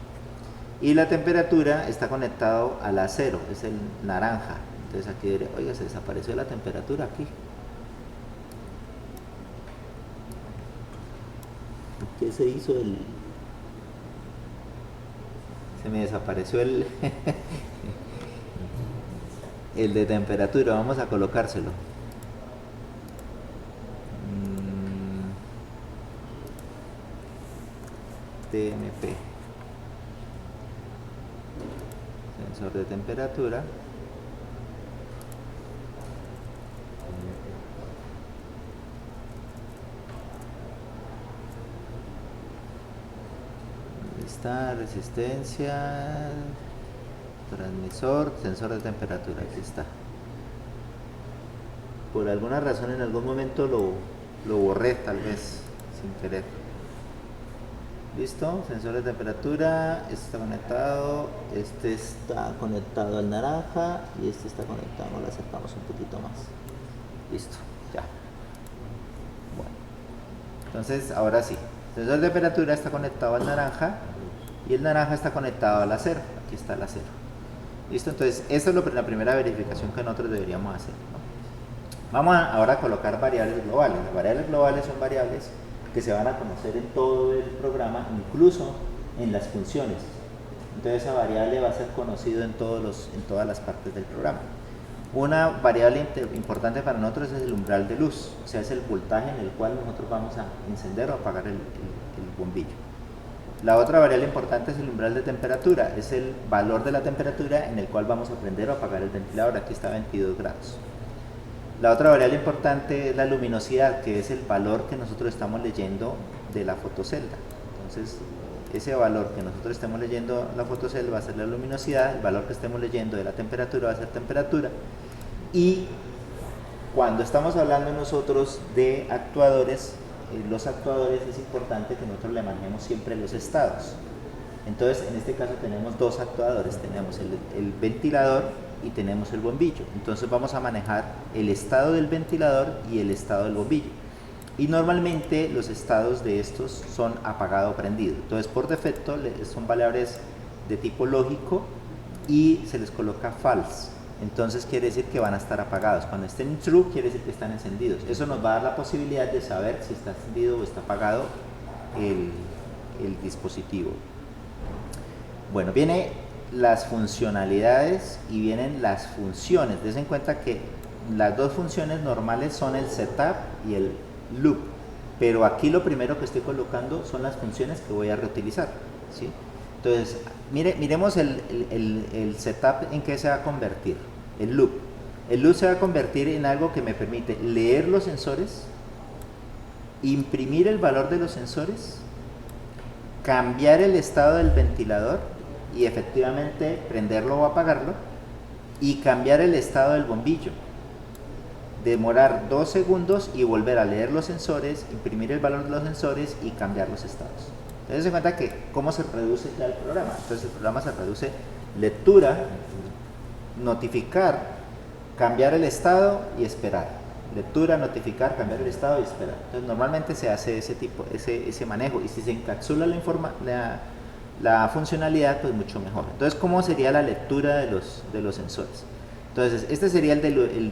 Y la temperatura está conectado a la 0, es el naranja. Entonces aquí diré, oiga, se desapareció la temperatura aquí. ¿Qué se hizo? Se me desapareció el el de temperatura. Vamos a colocárselo. TMP, sensor de temperatura. Está resistencia, transmisor, sensor de temperatura. Aquí está. Por alguna razón en algún momento lo borré, tal vez sin querer. Listo, sensor de temperatura. Este está conectado, este está conectado al naranja y este está conectado. Lo acercamos un poquito más. Listo, ya. Bueno, entonces ahora sí, el sensor de temperatura está conectado al naranja y el naranja está conectado al acero. Aquí está el acero. Listo, entonces esta es la primera verificación que nosotros deberíamos hacer, ¿no? Vamos ahora a colocar variables globales. Las variables globales son variables que se van a conocer en todo el programa, incluso en las funciones. Entonces esa variable va a ser conocida en todas las partes del programa. Una variable importante para nosotros es el umbral de luz, o sea, es el voltaje en el cual nosotros vamos a encender o apagar el bombillo. La otra variable importante es el umbral de temperatura, es el valor de la temperatura en el cual vamos a prender o apagar el ventilador. Aquí está a 22 grados. La otra variable importante es la luminosidad, que es el valor que nosotros estamos leyendo de la fotocelda. Entonces, ese valor que nosotros estemos leyendo en la fotocelda va a ser la luminosidad, el valor que estemos leyendo de la temperatura va a ser temperatura. Y cuando estamos hablando nosotros de actuadores, los actuadores es importante que nosotros le manejemos siempre los estados. Entonces, en este caso tenemos dos actuadores, tenemos el ventilador y tenemos el bombillo. Entonces vamos a manejar el estado del ventilador y el estado del bombillo. Y normalmente los estados de estos son apagado o prendido. Entonces por defecto son variables de tipo lógico y se les coloca false. Entonces quiere decir que van a estar apagados. Cuando estén en true quiere decir que están encendidos. Eso nos va a dar la posibilidad de saber si está encendido o está apagado el dispositivo. Bueno, viene las funcionalidades y vienen las funciones. Des en cuenta que las dos funciones normales son el setup y el loop, pero aquí lo primero que estoy colocando son las funciones que voy a reutilizar, ¿sí? Entonces, miremos el setup en qué se va a convertir. El loop se va a convertir en algo que me permite leer los sensores, imprimir el valor de los sensores, cambiar el estado del ventilador y efectivamente prenderlo o apagarlo, y cambiar el estado del bombillo, demorar 2 segundos y volver a leer los sensores, imprimir el valor de los sensores y cambiar los estados. Entonces se cuenta que cómo se reduce ya el programa. Entonces el programa se reduce: lectura, notificar, cambiar el estado y esperar. Lectura, notificar, cambiar el estado y esperar. Entonces normalmente se hace ese manejo, y si se encapsula la funcionalidad, pues mucho mejor. Entonces, ¿cómo sería la lectura de los sensores? Entonces, este sería el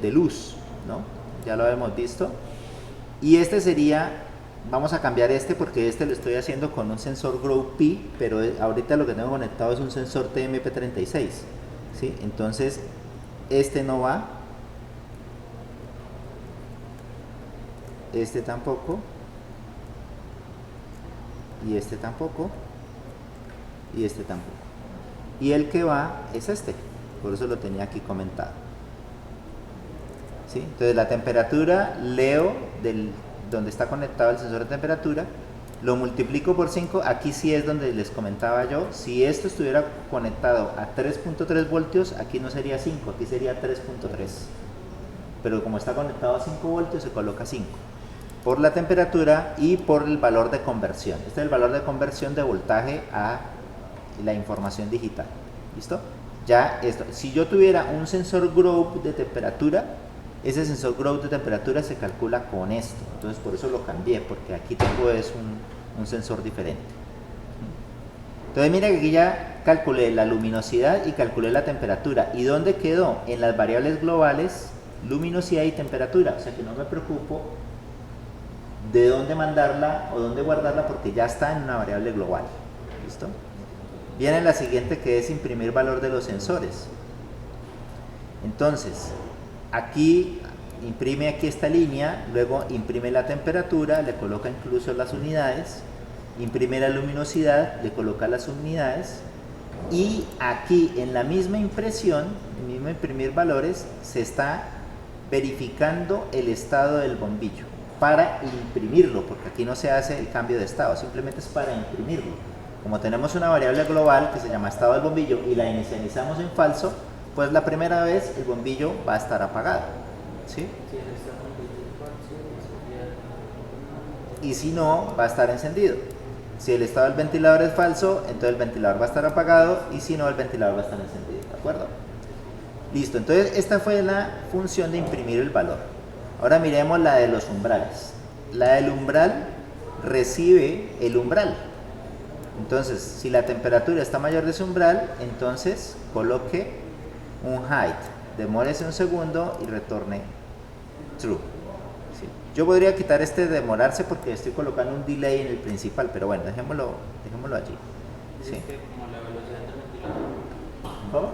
de luz, ¿no? Ya lo hemos visto. Y este sería, vamos a cambiar este porque este lo estoy haciendo con un sensor Grow P, pero ahorita lo que tengo conectado es un sensor TMP36, ¿sí? Entonces, este no va. este tampoco, y este tampoco, y este tampoco. Y el que va es este, por eso lo tenía aquí comentado. ¿Sí? Entonces la temperatura leo donde está conectado el sensor de temperatura, lo multiplico por 5, aquí sí es donde les comentaba yo, si esto estuviera conectado a 3.3 voltios, aquí no sería 5, aquí sería 3.3. Pero como está conectado a 5 voltios, se coloca 5. Por la temperatura y por el valor de conversión. Este es el valor de conversión de voltaje a la información digital. ¿Listo? Ya esto, si yo tuviera un sensor Grove de temperatura, ese sensor Grove de temperatura se calcula con esto. Entonces por eso lo cambié, porque aquí tengo un sensor diferente. Entonces mira que aquí ya calculé la luminosidad y calculé la temperatura. ¿Y dónde quedó? En las variables globales, luminosidad y temperatura. O sea que no me preocupo de dónde mandarla o dónde guardarla, porque ya está en una variable global. ¿Listo? Viene la siguiente, que es imprimir valor de los sensores. Entonces, aquí imprime aquí esta línea, luego imprime la temperatura, le coloca incluso las unidades, imprime la luminosidad, le coloca las unidades, y aquí en la misma impresión, en el mismo imprimir valores, se está verificando el estado del bombillo para imprimirlo, porque aquí no se hace el cambio de estado, simplemente es para imprimirlo. Como tenemos una variable global que se llama estado del bombillo y la inicializamos en falso, pues la primera vez el bombillo va a estar apagado, ¿sí? Y si no, va a estar encendido. Si el estado del ventilador es falso, entonces el ventilador va a estar apagado, y si no, el ventilador va a estar encendido, ¿de acuerdo? Listo, entonces esta fue la función de imprimir el valor. Ahora miremos la de los umbrales. La del umbral recibe el umbral. Entonces, si la temperatura está mayor de ese umbral, entonces coloque un hide, demórese un segundo y retorne true. ¿Sí? Yo podría quitar este demorarse porque estoy colocando un delay en el principal, pero bueno, dejémoslo allí. ¿Sí? ¿Cómo?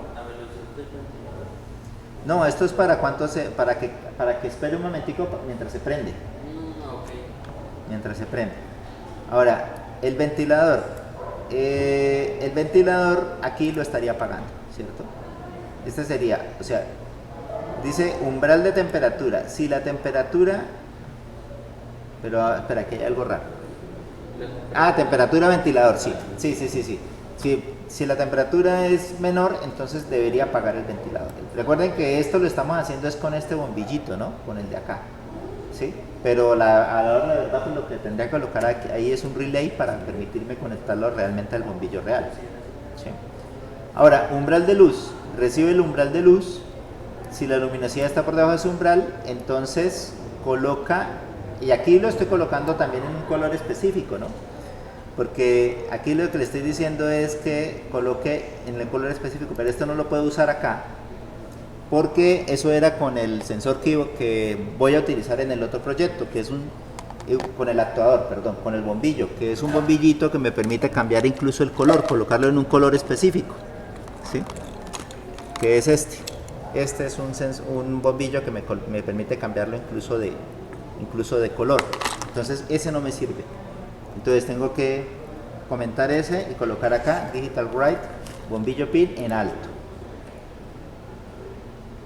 No, esto es para para que espere un momentico mientras se prende. Mientras se prende. Ahora, el ventilador aquí lo estaría apagando, ¿cierto? Este sería, o sea, dice umbral de temperatura. Si la temperatura, pero espera, que hay algo raro. Temperatura ventilador, sí. Si la temperatura es menor, entonces debería apagar el ventilador. Recuerden que esto lo estamos haciendo es con este bombillito, ¿no? Con el de acá, ¿sí? Pero a la hora de la verdad, pues lo que tendría que colocar aquí, ahí es un relay para permitirme conectarlo realmente al bombillo real, ¿sí? Ahora, umbral de luz. Recibe el umbral de luz. Si la luminosidad está por debajo de su umbral, entonces coloca, y aquí lo estoy colocando también en un color específico, ¿no? Porque aquí lo que le estoy diciendo es que coloque en el color específico, pero esto no lo puedo usar acá, porque eso era con el sensor que voy a utilizar en el otro proyecto, que es con el actuador, perdón, con el bombillo, que es un bombillito que me permite cambiar incluso el color, colocarlo en un color específico, ¿sí? Que es este. Este es un bombillo que me permite cambiarlo incluso de color. Entonces ese no me sirve. Entonces tengo que comentar ese y colocar acá Digital Write, bombillo pin en alto.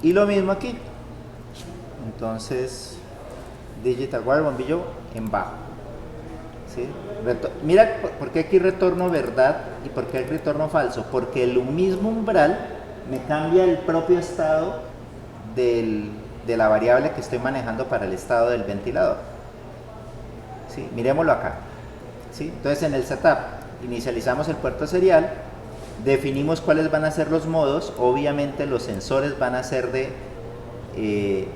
Y lo mismo aquí. Entonces Digital Write, bombillo en bajo. ¿Sí? Mira por qué aquí retorno verdad y por qué aquí retorno falso. Porque el mismo umbral me cambia el propio estado de la variable que estoy manejando para el estado del ventilador. ¿Sí? Miremoslo acá. ¿Sí? Entonces en el setup inicializamos el puerto serial, definimos cuáles van a ser los modos. Obviamente los sensores van a ser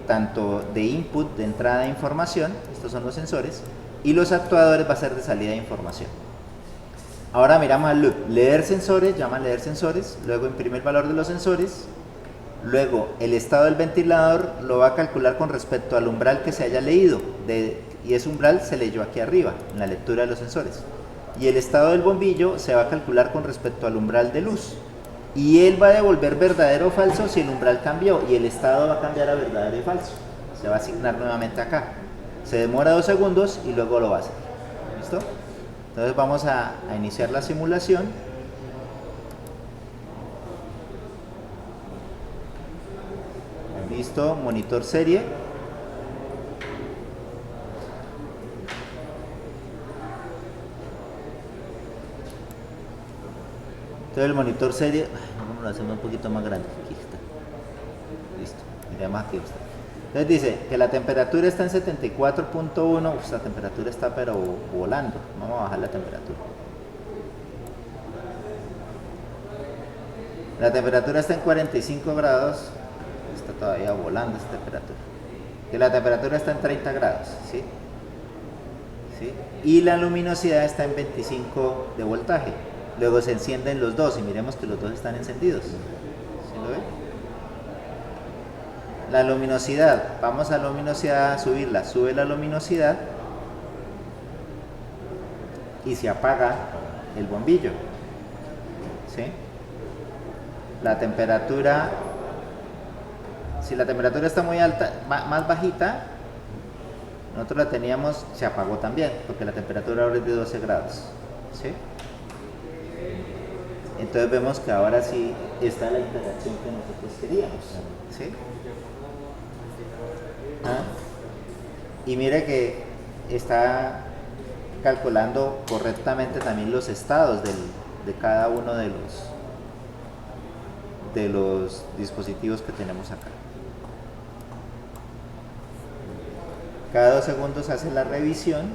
tanto de input, de entrada de información, estos son los sensores, y los actuadores va a ser de salida de información. Ahora miramos al loop, leer sensores, llama leer sensores, luego imprime el valor de los sensores, luego el estado del ventilador lo va a calcular con respecto al umbral que se haya leído, y ese umbral se leyó aquí arriba, en la lectura de los sensores. Y el estado del bombillo se va a calcular con respecto al umbral de luz. Y él va a devolver verdadero o falso si el umbral cambió, y el estado va a cambiar a verdadero y falso. Se va a asignar nuevamente acá. Se demora 2 segundos y luego lo va a hacer. ¿Listo? Entonces vamos a iniciar la simulación. Listo, monitor serie. Entonces el monitor serie, vamos a hacerlo un poquito más grande. Aquí está. Listo, miremos aquí está. Entonces dice que la temperatura está en 74.1. La temperatura está pero volando. Vamos a bajar la temperatura. La temperatura está en 45 grados. Está todavía volando esta temperatura. Que la temperatura está en 30 grados, ¿sí? ¿Sí? Y la luminosidad está en 25 de voltaje. Luego se encienden los dos y miremos que los dos están encendidos. ¿Sí lo ven? La luminosidad, vamos a luminosidad a subirla, sube la luminosidad y se apaga el bombillo. ¿Sí? La temperatura, si la temperatura está muy alta, más bajita, nosotros la teníamos, se apagó también, porque la temperatura ahora es de 12 grados. ¿Sí? Entonces vemos que ahora sí está la interacción que nosotros queríamos. ¿Sí? ¿Ah? Y mire que está calculando correctamente también los estados de cada uno de los dispositivos que tenemos acá. Cada 2 segundos hace la revisión.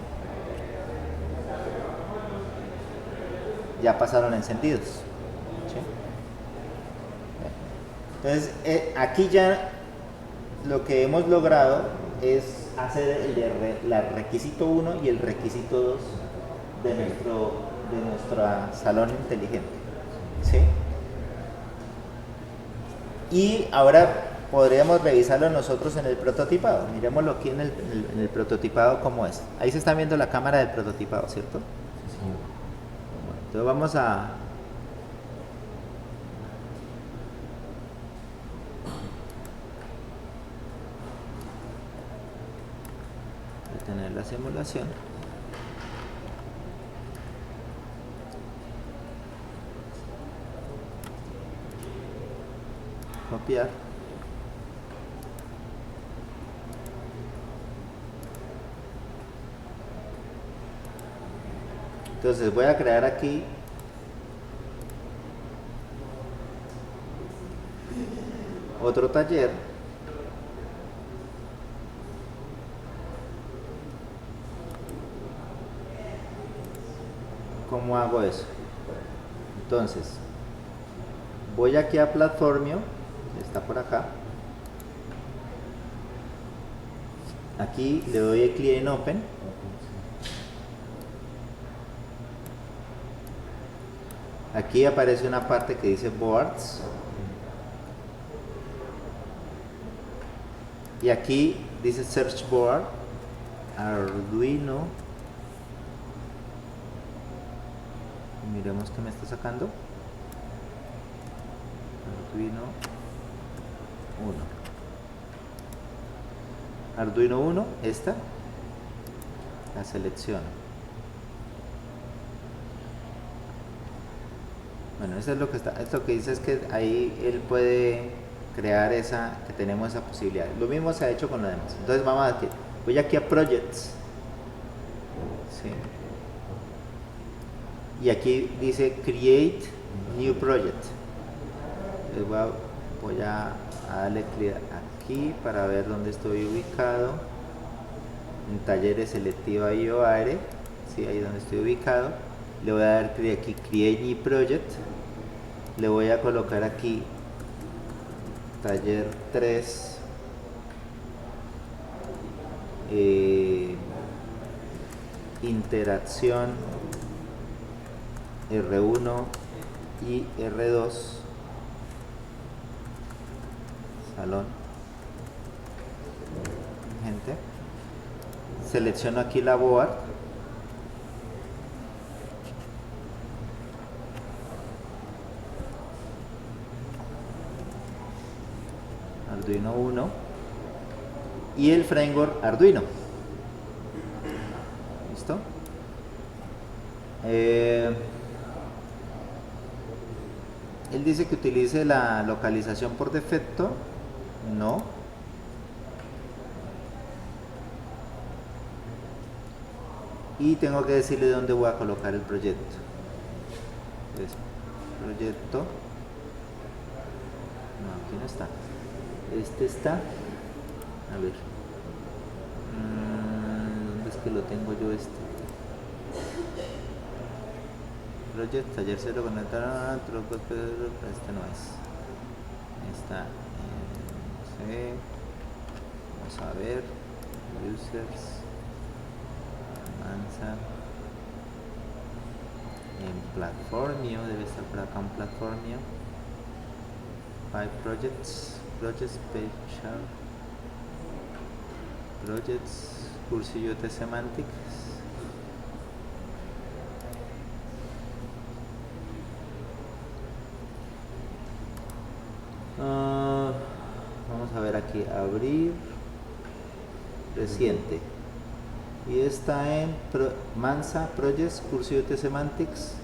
Ya pasaron encendidos. ¿Sí? Entonces aquí ya lo que hemos logrado es hacer el requisito 1 y el requisito 2 de nuestro salón inteligente. ¿Sí? Y ahora podríamos revisarlo nosotros en el prototipado. Miremoslo aquí en el prototipado cómo es. Ahí se está viendo la cámara del prototipado, ¿cierto? Sí, señor. Bueno, entonces vamos a detener la simulación. Copiar. Entonces voy a crear aquí otro taller. ¿Cómo hago eso? Entonces voy aquí a Platformio, está por acá. Aquí le doy clic en Open. Aquí aparece una parte que dice Boards. Y aquí dice Search Board, Arduino. Miremos qué me está sacando. Arduino 1. Arduino 1, esta. La selecciono. Bueno, eso es lo que está. Esto que dice es que ahí él puede crear que tenemos esa posibilidad. Lo mismo se ha hecho con lo demás. Entonces vamos a decir, voy aquí a Projects. ¿Sí? Y aquí dice Create New Project. Voy a darle clic aquí para ver dónde estoy ubicado. En talleres selectiva IOARE. ¿Sí? Ahí donde estoy ubicado. Le voy a dar clic aquí, Create New Project. Le voy a colocar aquí taller 3 interacción R1 y R2 salón gente. Selecciono aquí la board. Arduino 1 y el framework Arduino. ¿Listo? Él dice que utilice la localización por defecto. No. Y tengo que decirle dónde voy a colocar el proyecto. Entonces, proyecto. No, aquí no está. Este está. A ver. ¿Dónde es que lo tengo yo este? Project, taller cero, conectar, trucos, pero este no es. Está. No sé. Vamos a ver. Users. Mansa. En Platformio, debe estar por acá en Platformio. Five projects. Projects, page. Projects, cursillo de semantics. Vamos a ver aquí, abrir reciente. Y está en Mansa Projects, cursillo de semantics.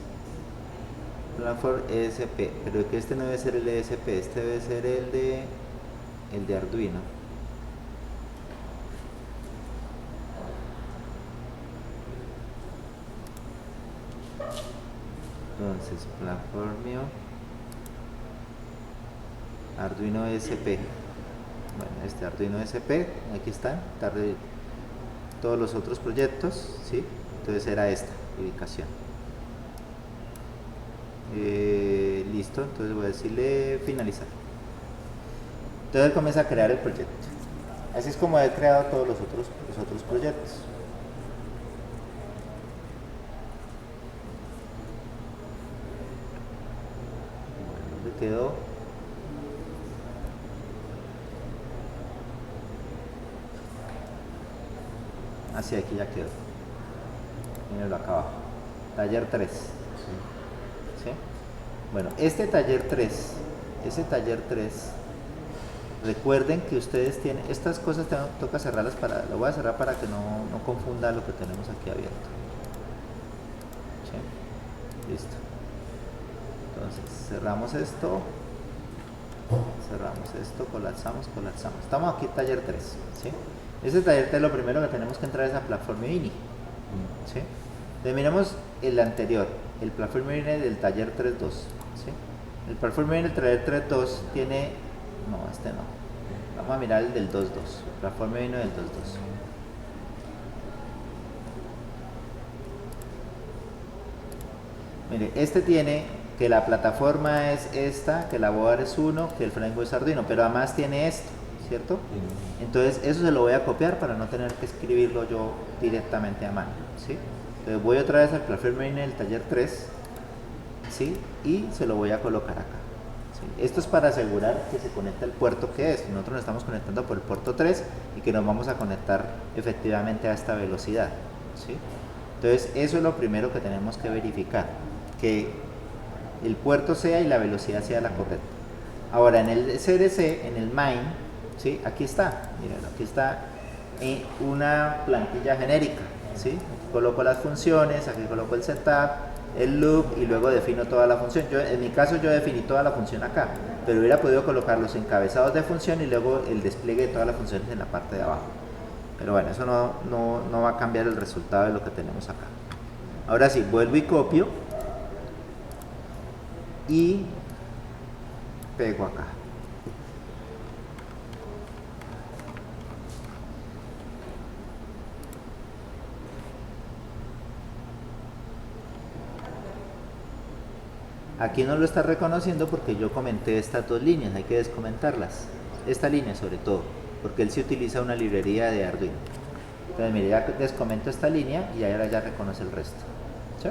Platform ESP, pero que este no debe ser el ESP, este debe ser el de Arduino. Entonces, Platformio, Arduino ESP. Bueno, este Arduino ESP, aquí están, todos los otros proyectos, ¿sí? Entonces era esta ubicación. Listo, entonces voy a decirle finalizar. Entonces él comienza a crear el proyecto. Así es como he creado todos los otros proyectos. ¿Dónde quedó? Así, aquí ya quedó. Mírenlo acá abajo. Taller 3. ¿Sí? Bueno, este taller 3, recuerden que ustedes tienen, estas cosas toca cerrarlas lo voy a cerrar para que no confunda lo que tenemos aquí abierto. ¿Sí? Listo. Entonces, cerramos esto, colapsamos. Estamos aquí en taller 3, ¿sí? Este taller 3 lo primero que tenemos que entrar es a Platformio INI, ¿sí? Entonces, miremos el anterior, el Platformio INI del taller 3.2, ¿sí? El Platformio INI del taller 3.2 tiene, no, este no, vamos a mirar el del 2.2, el Platformio INI del 2.2. Mire, este tiene que la plataforma es esta, que la board es 1, que el framework es Arduino, pero además tiene esto, ¿cierto? Entonces eso se lo voy a copiar para no tener que escribirlo yo directamente a mano, ¿sí? Entonces voy otra vez al Platformio INI del taller 3, ¿sí? Y se lo voy a colocar acá, ¿sí? Esto es para asegurar que se conecta el puerto que es. Nosotros nos estamos conectando por el puerto 3 y que nos vamos a conectar efectivamente a esta velocidad, ¿sí? Entonces eso es lo primero que tenemos que verificar, que el puerto sea y la velocidad sea la correcta. Ahora en el CDC, en el main, ¿sí? Aquí está, miren, aquí está una plantilla genérica, ¿sí? Aquí coloco las funciones, aquí coloco el setup, el loop y luego defino toda la función. En mi caso yo definí toda la función acá, pero hubiera podido colocar los encabezados de función y luego el despliegue de todas las funciones en la parte de abajo. Pero bueno, eso no va a cambiar el resultado de lo que tenemos acá. Ahora sí, vuelvo y copio y pego acá. Aquí no lo está reconociendo porque yo comenté estas dos líneas, hay que descomentarlas. Esta línea sobre todo, porque él sí utiliza una librería de Arduino. Entonces mire, ya descomento esta línea y ahora ya reconoce el resto, ¿sí?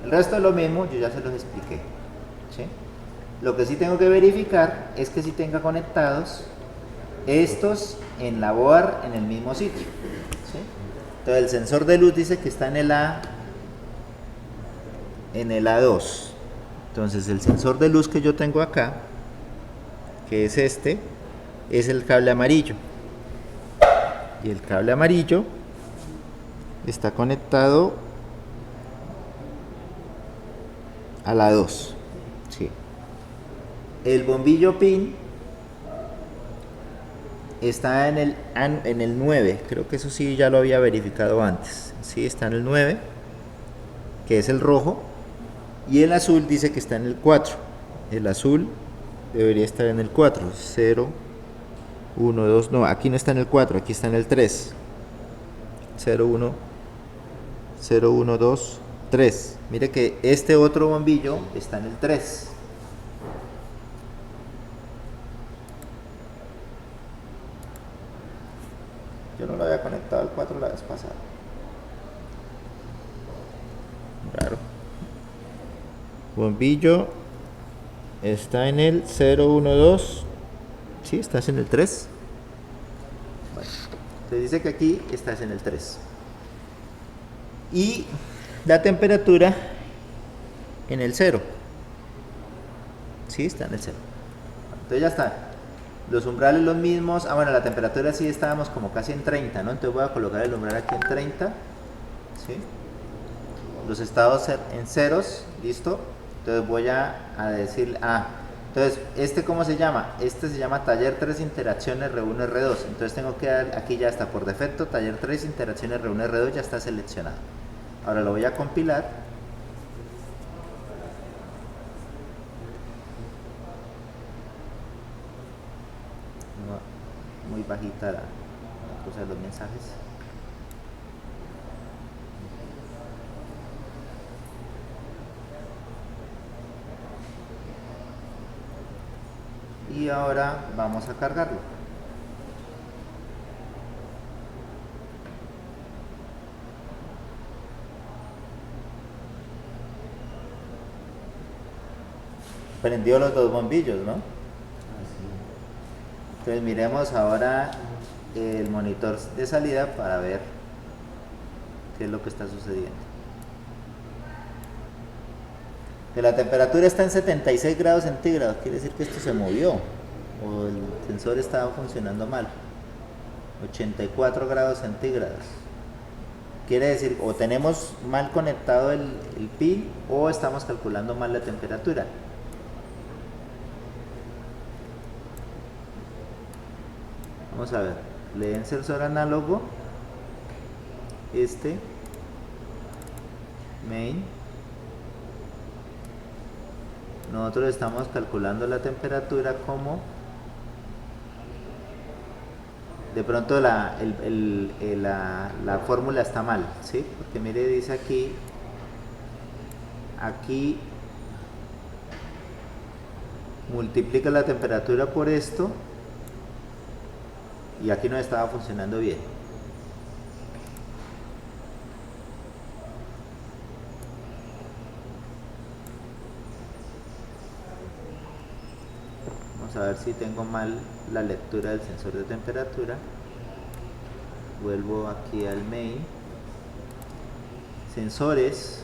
El resto es lo mismo, yo ya se los expliqué, ¿sí? Lo que sí tengo que verificar es que sí tenga conectados estos en la board en el mismo sitio, ¿sí? Entonces el sensor de luz dice que está en el A2. Entonces el sensor de luz que yo tengo acá, que es este, es el cable amarillo. Y el cable amarillo está conectado a la 2. Sí. El bombillo pin está en el 9, creo que eso sí ya lo había verificado antes. Sí, está en el 9, que es el rojo, y el azul dice que está en el 4. El azul debería estar en el 4. 0, 1, 2, no, aquí no está en el 4, aquí está en el 3. 0, 1, 0, 1, 2, 3. Mire que este otro bombillo está en el 3. Yo no lo había conectado al 4 la vez pasada. Raro. Bombillo está en el 0, 1, 2. Sí, estás en el 3. Bueno, te dice que aquí estás en el 3. Y la temperatura en el 0. Sí, está en el 0. Entonces ya está. Los umbrales los mismos. Ah, bueno, la temperatura sí estábamos como casi en 30, ¿no? Entonces voy a colocar el umbral aquí en 30. ¿Sí? Los estados en ceros, ¿listo? Entonces voy a decir, entonces, ¿este cómo se llama? Este se llama taller 3 interacción R1, R2. Entonces tengo que dar, aquí ya está por defecto, taller 3 interacción R1, R2 ya está seleccionado. Ahora lo voy a compilar. Muy bajita la cosa de los mensajes. Y ahora vamos a cargarlo. Prendió los dos bombillos, ¿no? Entonces miremos ahora el monitor de salida para ver qué es lo que está sucediendo. Que la temperatura está en 76 grados centígrados, quiere decir que esto se movió o el sensor estaba funcionando mal. 84 grados centígrados. Quiere decir o tenemos mal conectado el pin o estamos calculando mal la temperatura. Vamos a ver, leen sensor análogo, main. Nosotros estamos calculando la temperatura como de pronto la fórmula está mal, ¿sí? Porque mire, dice aquí multiplica la temperatura por esto y aquí no estaba funcionando bien. Vamos a ver si tengo mal la lectura del sensor de temperatura. Vuelvo aquí al main. Sensores,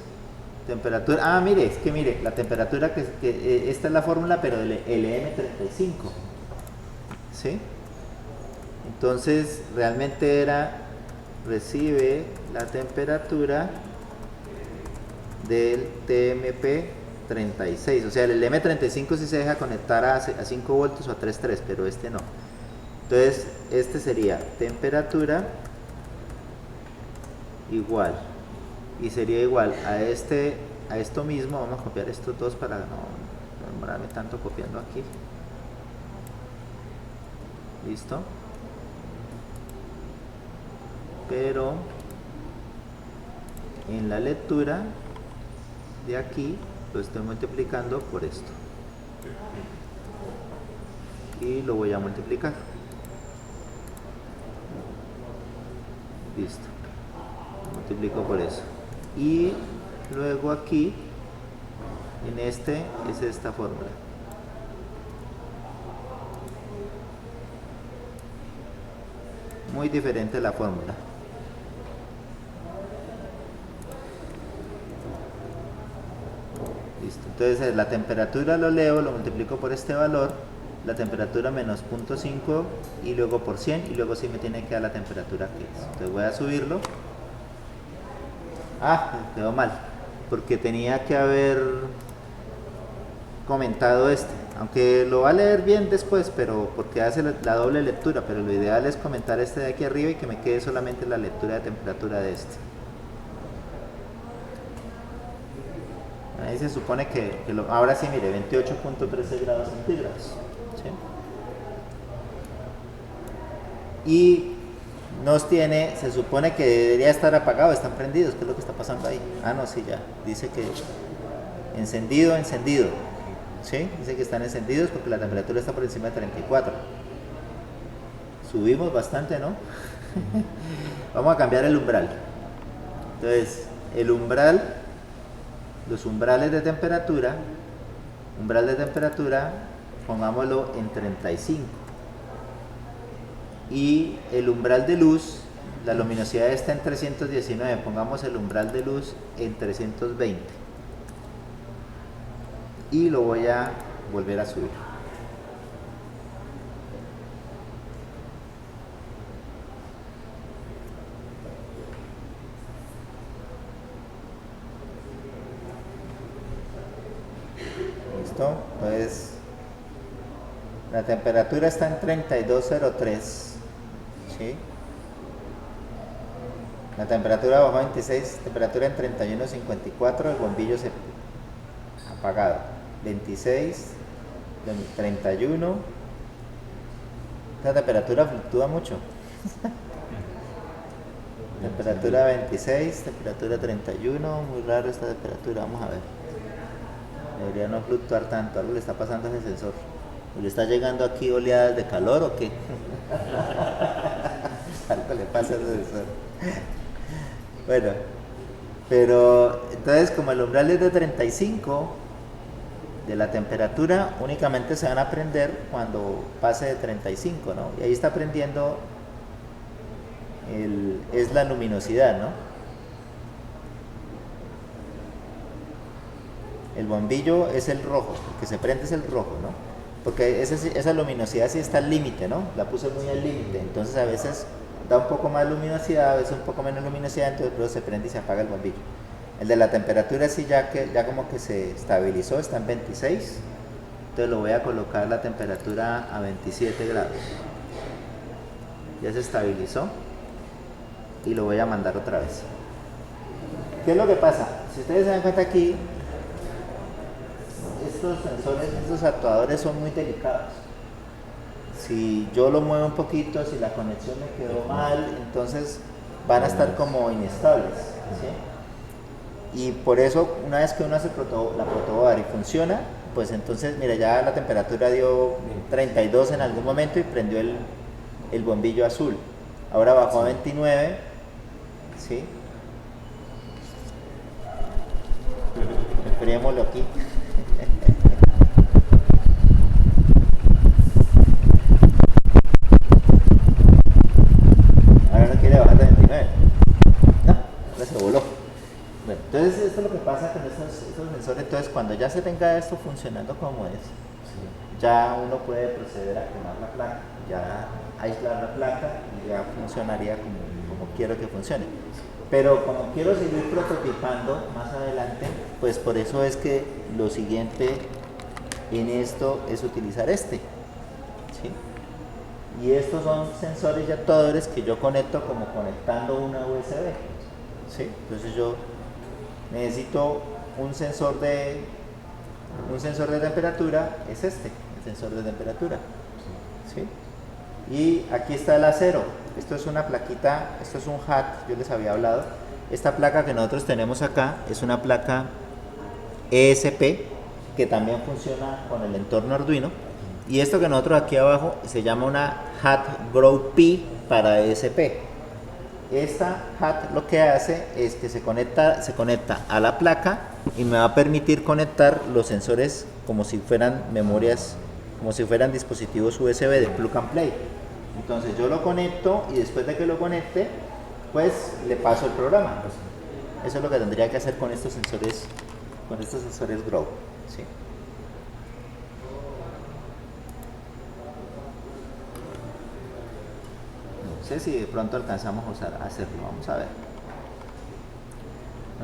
temperatura. Mire, es que mire, la temperatura que esta es la fórmula, pero del LM35. ¿Sí? Entonces, realmente recibe la temperatura del TMP36. O sea, el LM35 sí se deja conectar a 5 voltios o a 3.3, pero este no. Entonces, este sería temperatura igual. Y sería igual a esto mismo. Vamos a copiar estos dos para no demorarme tanto copiando aquí. ¿Listo? Pero en la lectura de aquí lo estoy multiplicando por esto y lo voy a multiplicar. Listo, lo multiplico por eso y luego aquí en es esta fórmula. Muy diferente la fórmula. Listo. Entonces la temperatura lo leo, lo multiplico por este valor, la temperatura menos 0.5 y luego por 100 y luego sí me tiene que dar la temperatura que es. Entonces voy a subirlo Ah, quedó mal, porque tenía que haber comentado este, aunque lo va a leer bien después, pero porque hace la doble lectura, pero lo ideal es comentar este de aquí arriba y que me quede solamente la lectura de temperatura de este. Ahí se supone que ahora sí, mire, 28.13 grados centígrados. ¿Sí? Y nos tiene, se supone que debería estar apagado, están prendidos, ¿qué es lo que está pasando ahí? Ah, no, sí, ya, dice que encendido, ¿sí? Dice que están encendidos porque la temperatura está por encima de 34. Subimos bastante, ¿no? Vamos a cambiar el umbral. Entonces, el umbral, los umbrales de temperatura, umbral de temperatura, pongámoslo en 35. Y el umbral de luz, la luminosidad está en 319, pongamos el umbral de luz en 320. Y lo voy a volver a subir. ¿Listo? Entonces, la temperatura está en 3203. ¿Sí? La temperatura bajó a 26, temperatura en 31.54, el bombillo se apagado. 26, 31. Esta temperatura fluctúa mucho. Temperatura 26, temperatura 31, muy raro esta temperatura, vamos a ver. Debería no fluctuar tanto, algo le está pasando a ese sensor. ¿O le está llegando aquí oleadas de calor o qué? Algo le pasa a ese sensor. Bueno, pero entonces como el umbral es de 35 de la temperatura, únicamente se van a prender cuando pase de 35, ¿no? Y ahí está prendiendo, es la luminosidad, ¿no? El bombillo es el rojo, el que se prende es el rojo, ¿no? Porque esa luminosidad sí está al límite, ¿no? La puse muy al límite, entonces a veces da un poco más luminosidad, a veces un poco menos luminosidad, entonces luego se prende y se apaga el bombillo. El de la temperatura sí ya como que se estabilizó, está en 26, entonces lo voy a colocar la temperatura a 27 grados. Ya se estabilizó y lo voy a mandar otra vez. ¿Qué es lo que pasa? Si ustedes se dan cuenta aquí, estos sensores, estos actuadores son muy delicados. Si yo lo muevo un poquito, si la conexión me quedó mal, entonces van a estar como inestables, ¿sí? Y por eso, una vez que uno hace la protobar y funciona, pues entonces, mira, ya la temperatura dio 32 en algún momento y prendió el bombillo azul. Ahora bajó a 29, ¿sí? Enfriémoslo aquí. Ahora no quiere bajar de 29. No, ahora se voló. Bueno, entonces esto es lo que pasa con estos sensores. Entonces cuando ya se tenga esto funcionando como es, ya uno puede proceder a quemar la placa, ya aislar la placa y ya funcionaría como quiero que funcione. Pero como quiero seguir prototipando más adelante, pues por eso es que lo siguiente en esto es utilizar este, ¿sí? Y estos son sensores y actuadores que yo conecto como conectando una USB, ¿sí? Entonces yo necesito un sensor de temperatura, es este, el sensor de temperatura, ¿sí? Y aquí está el acero. Esto es una plaquita, esto es un HAT, yo les había hablado. Esta placa que nosotros tenemos acá es una placa ESP que también funciona con el entorno Arduino. Y esto que nosotros aquí abajo se llama una HAT Grow P para ESP. Esta HAT lo que hace es que se conecta a la placa y me va a permitir conectar los sensores como si fueran memorias, como si fueran dispositivos USB de plug and play. Entonces yo lo conecto y después de que lo conecte, pues le paso el programa. Eso es lo que tendría que hacer con estos sensores Grow, ¿sí? No sé si de pronto alcanzamos a hacerlo, vamos a ver.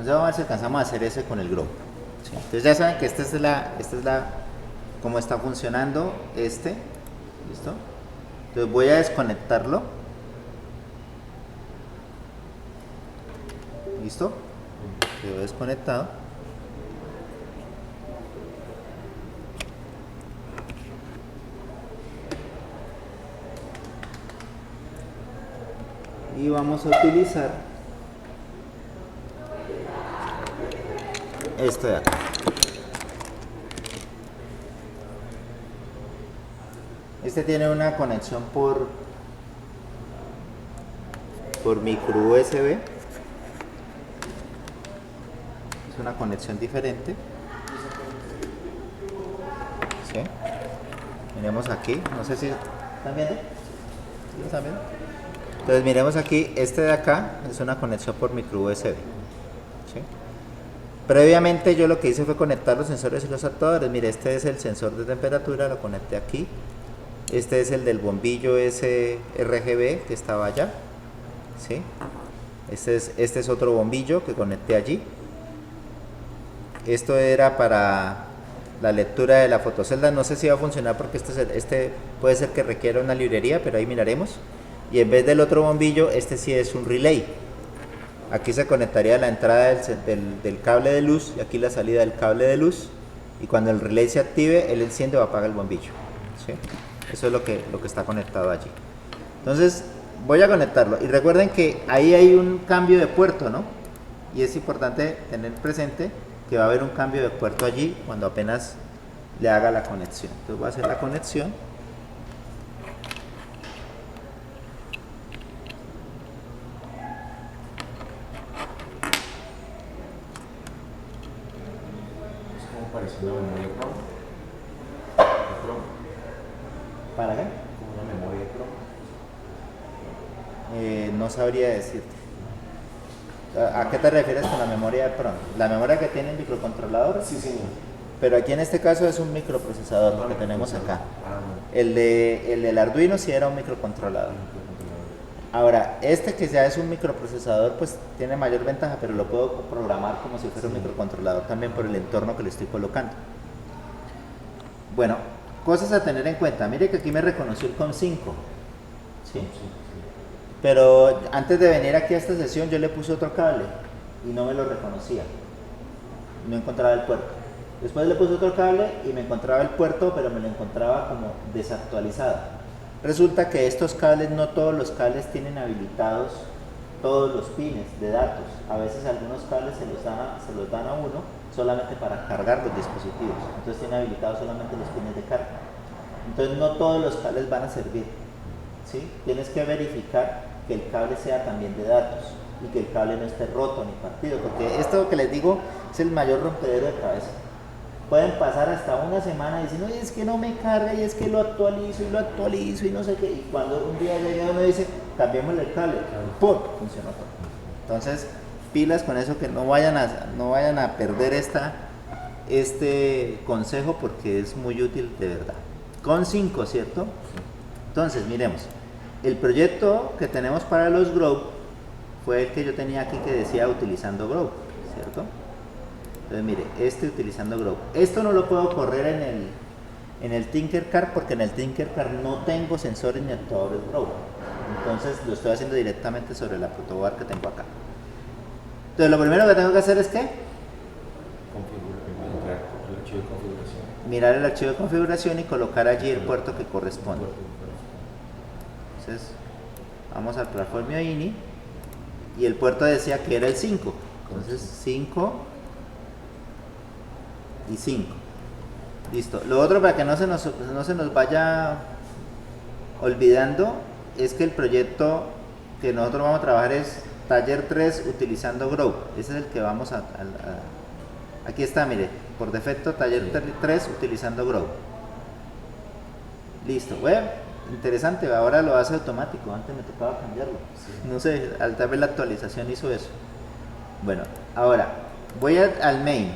Entonces vamos a ver si alcanzamos a hacer ese con el Grow. ¿Sí? Entonces ya saben que esta es la cómo está funcionando este. ¿Listo? Entonces voy a desconectarlo. ¿Listo? Quedó desconectado. Y vamos a utilizar esto de acá. Este tiene una conexión por micro USB. Es una conexión diferente. ¿Sí? Miremos aquí, no sé si están viendo. ¿Sí lo están viendo? Entonces miremos aquí, este de acá es una conexión por micro USB. ¿Sí? Previamente yo lo que hice fue conectar los sensores y los actuadores. Mire, este es el sensor de temperatura, lo conecté aquí. Este es el del bombillo ese RGB que estaba allá. ¿Sí? Este es otro bombillo que conecté allí. Esto era para la lectura de la fotocelda. No sé si va a funcionar porque este puede ser que requiera una librería, pero ahí miraremos. Y en vez del otro bombillo, este sí es un relay. Aquí se conectaría la entrada del cable de luz y aquí la salida del cable de luz. Y cuando el relay se active, él enciende o apaga el bombillo. ¿Sí? Eso es lo que está conectado allí. Entonces, voy a conectarlo. Y recuerden que ahí hay un cambio de puerto, ¿no? Y es importante tener presente que va a haber un cambio de puerto allí cuando apenas le haga la conexión. Entonces voy a hacer la conexión. Es como parece una memoria PROM. ¿Para qué? Como una memoria PROM. No sabría decirte. ¿A qué te refieres con la memoria de PROM? ¿La memoria que tiene el microcontrolador? Sí, señor. Pero aquí en este caso es un microprocesador, lo que tenemos acá. Ah, El del Arduino sí era un microcontrolador. Ahora, este que ya es un microprocesador, pues tiene mayor ventaja, pero lo puedo programar como si fuera un microcontrolador también por el entorno que le estoy colocando. Bueno, cosas a tener en cuenta. Mire que aquí me reconoció el COM5. ¿Sí? Pero antes de venir aquí a esta sesión yo le puse otro cable y no me lo reconocía. No encontraba el puerto. Después le puse otro cable y me encontraba el puerto, pero me lo encontraba como desactualizado. Resulta que estos cables, no todos los cables tienen habilitados todos los pines de datos. A veces algunos cables se los dan a uno solamente para cargar los dispositivos. Entonces tiene habilitados solamente los pines de carga. Entonces no todos los cables van a servir. ¿Sí? Tienes que verificar que el cable sea también de datos y que el cable no esté roto ni partido, porque esto que les digo es el mayor rompedero de cabeza. Pueden pasar hasta una semana diciendo, es que no me carga y es que lo actualizo y no sé qué, y cuando un día llega uno y dice, cambiémosle el cable, ¡pum! Funcionó todo. Entonces, pilas con eso, que no vayan a perder este consejo porque es muy útil de verdad. Con 5, ¿cierto? Entonces, miremos. El proyecto que tenemos para los Grow fue el que yo tenía aquí que decía utilizando Grow, ¿cierto? Entonces, mire, utilizando Grow. Esto no lo puedo correr en el Tinkercad porque en el Tinkercad no tengo sensores ni actuadores Grow. Entonces, lo estoy haciendo directamente sobre la protoboard que tengo acá. Entonces, lo primero que tengo que hacer es ¿qué? Configurar el archivo de configuración. Mirar el archivo de configuración y colocar allí el puerto que corresponde. Entonces, vamos al platform INI y el puerto decía que era el 5. Entonces, 5 y 5. Listo. Lo otro, para que no se nos vaya olvidando, es que el proyecto que nosotros vamos a trabajar es taller 3 utilizando Grow. Ese es el que vamos aquí está, mire, por defecto taller 3 utilizando Grow. Listo. Bueno, interesante, ahora lo hace automático, antes me tocaba cambiarlo. No sé, tal vez la actualización hizo eso. Bueno, ahora voy al main,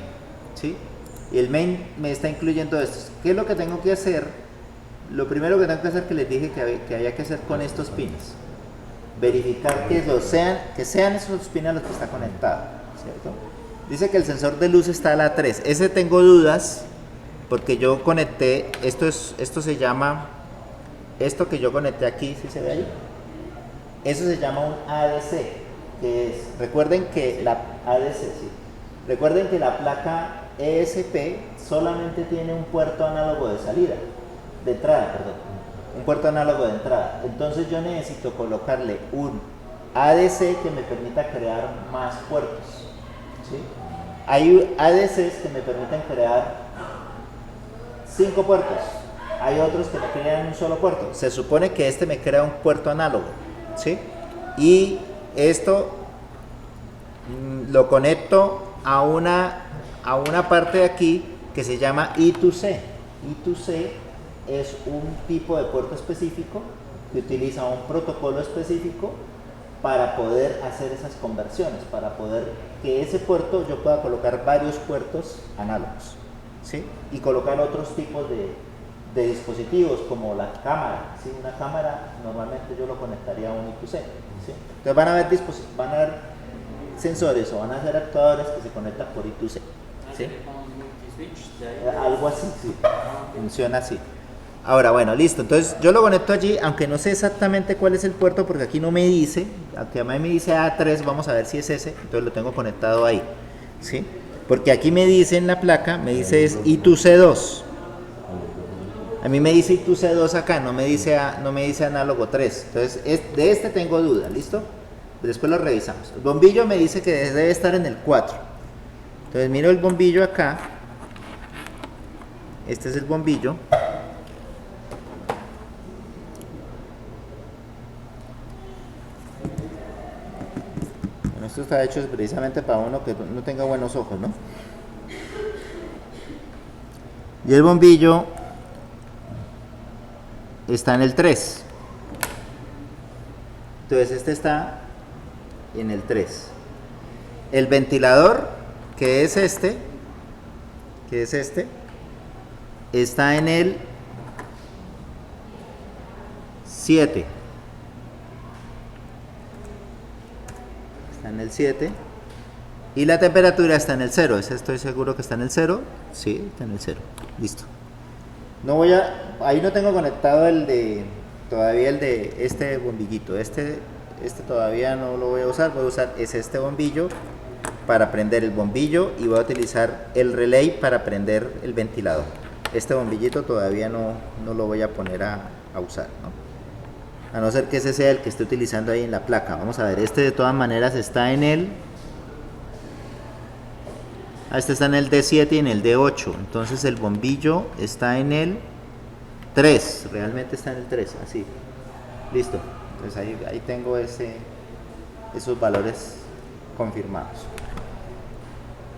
¿sí? Y el main me está incluyendo esto. ¿Qué es lo que tengo que hacer? Lo primero que tengo que hacer, que les dije que había que hacer con estos pines, verificar que sean esos pines a los que está conectado. ¿cierto? Dice que el sensor de luz está a la 3. Ese tengo dudas porque yo conecté, esto se llama, esto que yo conecté aquí, ¿sí se ve ahí? Eso se llama un ADC, que es, recuerden que la ADC, sí. Recuerden que la placa ESP solamente tiene un puerto análogo de salida, de entrada, perdón, un puerto análogo de entrada. Entonces yo necesito colocarle un ADC que me permita crear más puertos, ¿sí? Hay ADCs que me permiten crear 5 puertos, hay otros que me crean un solo puerto. Se supone que este me crea un puerto análogo, ¿sí? Y esto lo conecto a una parte de aquí que se llama I2C. I2C es un tipo de puerto específico que utiliza un protocolo específico para poder hacer esas conversiones, para poder que ese puerto yo pueda colocar varios puertos análogos, ¿sí? Y colocar otros tipos de dispositivos como la cámara, ¿sí? Una cámara normalmente yo lo conectaría a un I2C, ¿sí? Entonces van a haber sensores o van a ser actuadores que se conectan por I2C, ¿sí? Algo así, sí, funciona así. Ahora, bueno, listo, entonces yo lo conecto allí, aunque no sé exactamente cuál es el puerto porque aquí no me dice, aunque a mí me dice A3, vamos a ver si es ese, entonces lo tengo conectado ahí, ¿sí? Porque aquí me dice en la placa, me dice es I2C2, a mí me dice I2C2 acá, no me dice análogo 3, entonces de este tengo duda, ¿listo? Después lo revisamos. El bombillo me dice que debe estar en el 4, entonces miro el bombillo acá, este es el bombillo. Esto está hecho precisamente para uno que no tenga buenos ojos, ¿no? Y el bombillo está en el 3. Entonces este está en el 3. El ventilador, que es este, está en el 7. En el 7 y la temperatura está en el 0. Estoy seguro que está en el 0. Sí, está en el 0. Listo. Ahí no tengo conectado todavía el de este bombillito. Este todavía no lo voy a usar. Voy a usar este bombillo para prender el bombillo y voy a utilizar el relay para prender el ventilador. Este bombillito todavía no lo voy a poner a usar, ¿no? A no ser que ese sea el que esté utilizando ahí en la placa. Vamos a ver, este de todas maneras está en el... este está en el D7 y en el D8. Entonces el bombillo está en el 3. Realmente está en el 3, así. Listo. Entonces ahí tengo esos valores confirmados.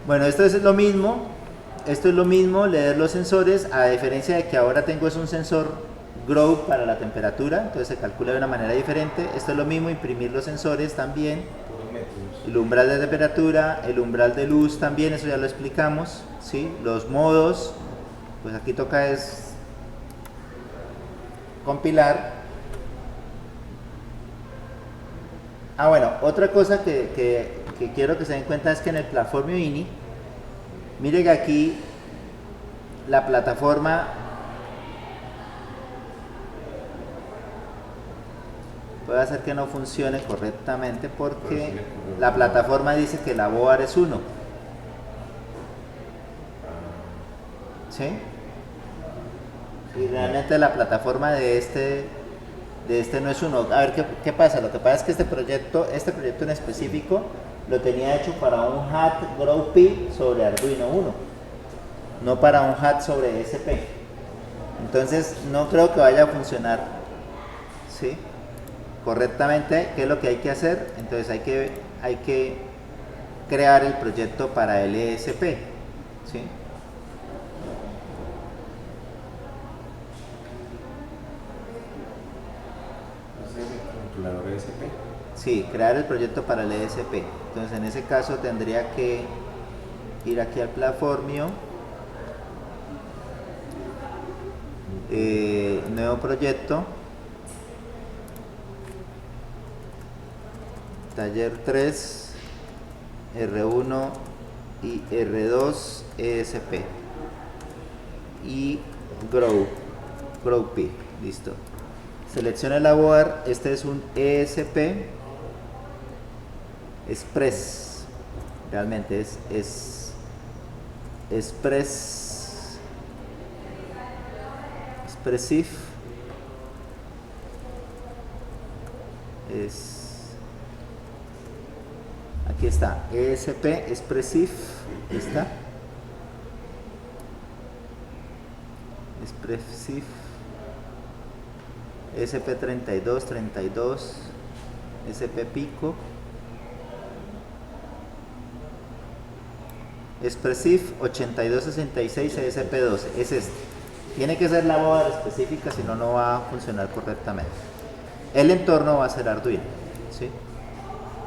Bueno, esto es lo mismo. Esto es lo mismo, leer los sensores, a diferencia de que ahora tengo un sensor Grow para la temperatura, entonces se calcula de una manera diferente. Esto es lo mismo, imprimir los sensores también, el umbral de temperatura, el umbral de luz también, eso ya lo explicamos, ¿sí? Los modos, pues aquí toca es compilar. Bueno, otra cosa que quiero que se den cuenta es que en el Platformio INI, miren que aquí la plataforma puede hacer que no funcione correctamente porque la plataforma dice que la board es 1. ¿Sí? Y realmente la plataforma de este no es 1. A ver qué pasa. Lo que pasa es que este proyecto en específico lo tenía hecho para un HAT Grow Pi sobre Arduino 1, no para un HAT sobre SP. Entonces no creo que vaya a funcionar, ¿sí?, correctamente. ¿Qué es lo que hay que hacer? Entonces hay que crear el proyecto para el ESP, ¿sí? ¿Controlador ESP? Sí, crear el proyecto para el ESP. Entonces en ese caso tendría que ir aquí al Platformio, nuevo proyecto, taller 3, R1 y R2 ESP y Grow P, listo. Selecciona el board, este es un ESP Express, realmente es Expressive, aquí está, ESP Expressive, está Expressive SP32, 32, SP Pico, Expressive 8266 SP12, es este. Tiene que ser la board específica, si no, no va a funcionar correctamente. El entorno va a ser Arduino, ¿sí?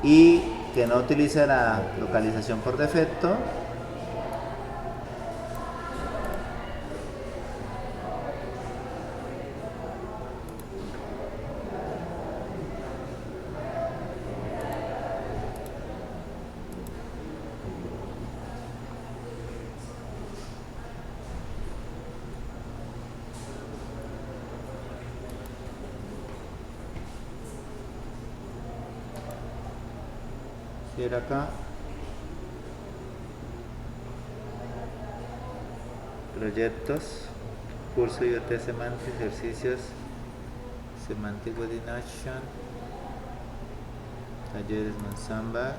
Y que no utilice la localización por defecto. Ir acá, proyectos, curso IoT Semantic, ejercicios, Semantic Within Action, talleres Mansamba,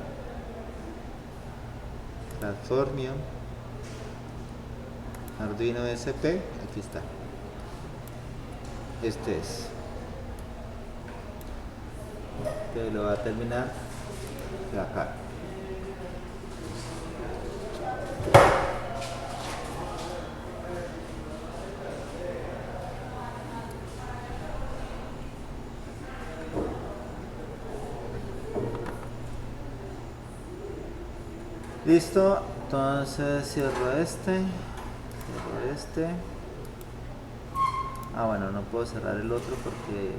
Platformium, Arduino SP, aquí está. Este es. Este lo va a terminar acá. Listo, entonces cierro este. Ah, bueno, no puedo cerrar el otro porque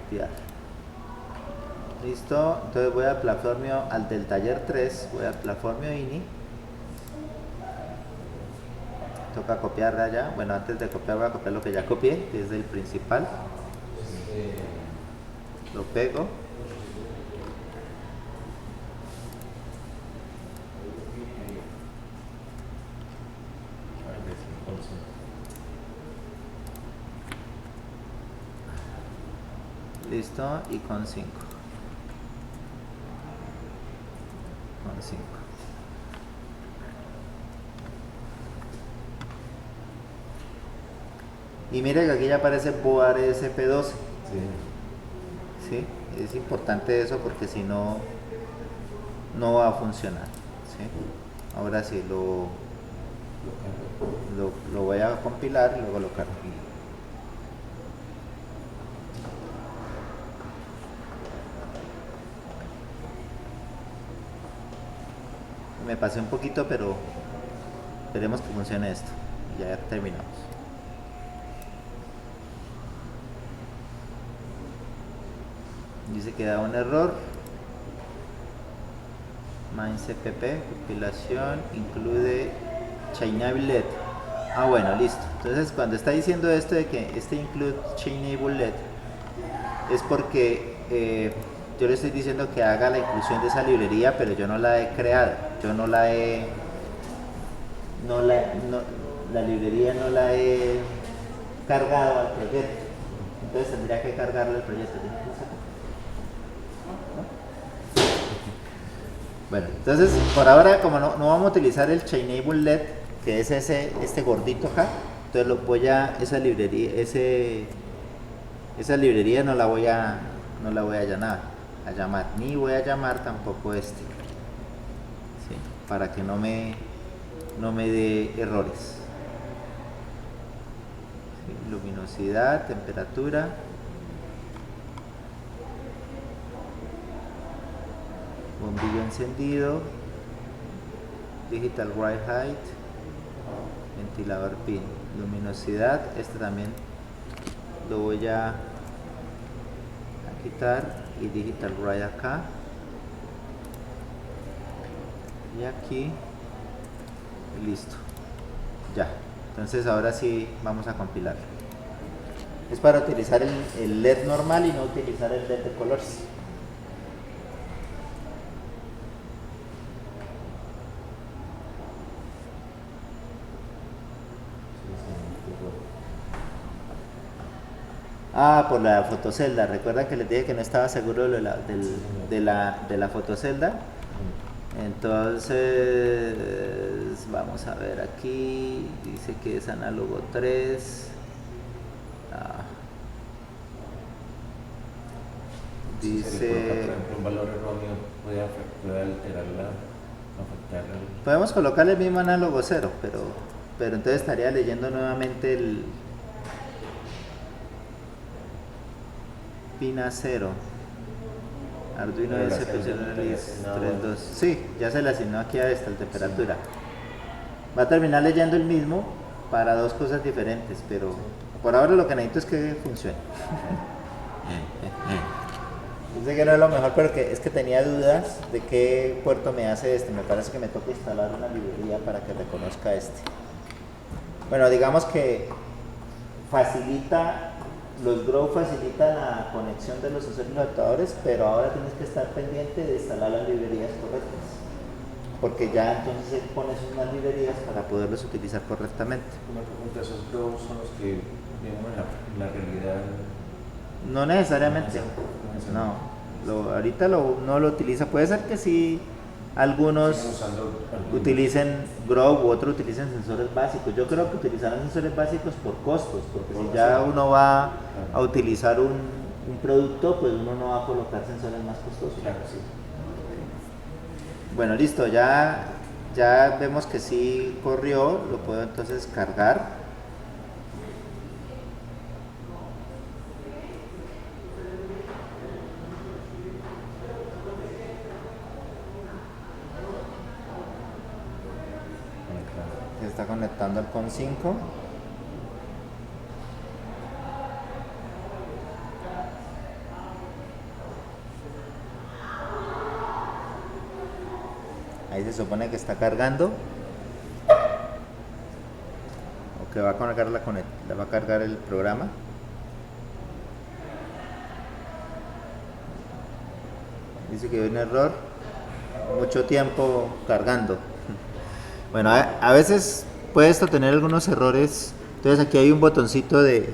copiar. Listo, entonces voy a Platformio, al del taller 3, voy a Platformio INI. Toca copiar allá. Bueno, antes de copiar voy a copiar lo que ya copié, que es del principal. Lo pego. Listo, y con 5. Con 5. Y mire que aquí ya aparece board SP12. ¿Sí? Es importante eso porque si no, no va a funcionar. ¿Sí? Ahora sí, lo voy a compilar y luego lo cargo. Me pasé un poquito, pero esperemos que funcione esto. Ya terminamos. Dice que da un error. MindCpp, compilación, include Chainable LED. Ah, bueno, listo. Entonces, cuando está diciendo esto de que este include Chainable LED, es porque yo le estoy diciendo que haga la inclusión de esa librería, pero yo no la he creado. Yo no la he... la librería no la he cargado al proyecto. Entonces tendría que cargarlo al proyecto. Bueno, entonces por ahora, como no vamos a utilizar el Chainable LED, que es este gordito acá, entonces lo voy a, esa librería no la voy a llamar, ni voy a llamar tampoco este. para que no me dé errores. ¿Sí? Luminosidad, temperatura. Bombillo encendido. Digital White Height. Ventilador pin. Luminosidad. Este también lo voy a quitar. Y Digital White acá. Y aquí. Y listo. Ya. Entonces ahora sí vamos a compilar. Es para utilizar el LED normal y no utilizar el LED de colores. Ah, por la fotocelda. ¿Recuerdan que les dije que no estaba seguro de la fotocelda? Entonces, vamos a ver aquí. Dice que es análogo 3. Si se le coloca, por Dice... ejemplo, un valor erróneo puede alterarla, afectarla. Podemos colocarle el mismo análogo 0, pero entonces estaría leyendo nuevamente el pin A0. Arduino Pero la SP celda no le Release asignaba. 3.2. Sí, ya se le asignó aquí a esta, la temperatura. Va a terminar leyendo el mismo para dos cosas diferentes, pero por ahora lo que necesito es que funcione. Dice que no es lo mejor, pero es que tenía dudas de qué puerto me hace este. Me parece que me toca instalar una librería para que reconozca este. Bueno, digamos que los Grow facilitan la conexión de los sensores y los adaptadores, pero ahora tienes que estar pendiente de instalar las librerías correctas, porque ya entonces pones unas librerías para poderlos utilizar correctamente. Una pregunta, ¿esos drones son los que vienen en la realidad? No necesariamente. No, ahorita no lo utiliza. Puede ser que sí algunos Siguen usando utilicen Grow u otros utilicen sensores básicos. Yo creo que utilizarán sensores básicos por costos, porque si ya uno va a utilizar un producto, pues uno no va a colocar sensores más costosos. Claro, sí. Bueno, listo, ya vemos que sí corrió, lo puedo entonces cargar. Se está conectando al CON 5. Ahí se supone que está cargando. O que va a cargar el programa. Dice que hay un error. Mucho tiempo cargando. Bueno, a veces puede esto tener algunos errores. Entonces aquí hay un botoncito de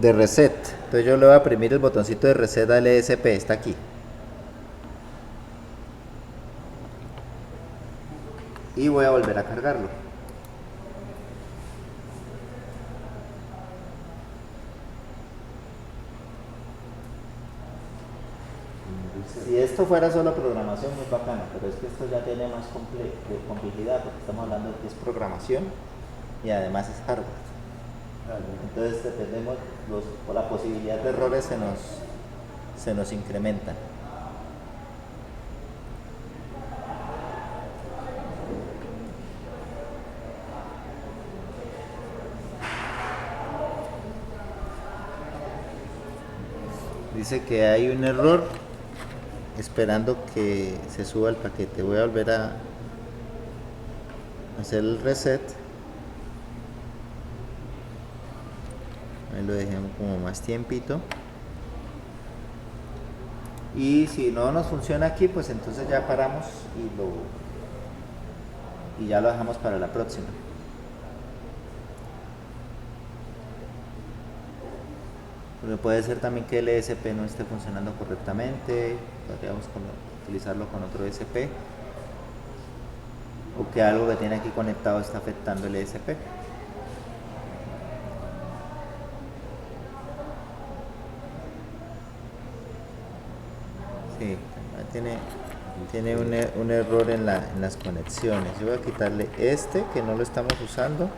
reset. Entonces yo le voy a oprimir el botoncito de reset al ESP. Está aquí. Y voy a volver a cargarlo. Si esto fuera solo programación, muy bacano, pero es que esto ya tiene más complejidad, porque estamos hablando de que es programación y además es hardware. Entonces dependemos, por la posibilidad de errores se nos incrementan. Dice que hay un error esperando que se suba el paquete. Voy a volver a hacer el reset. Ahí lo dejemos como más tiempito. Y si no nos funciona aquí, pues entonces ya paramos y ya lo dejamos para la próxima. Porque puede ser también que el ESP no esté funcionando correctamente, podríamos utilizarlo con otro ESP, o que algo que tiene aquí conectado está afectando el ESP. Sí, tiene tiene un error en las conexiones. Yo voy a quitarle este que no lo estamos usando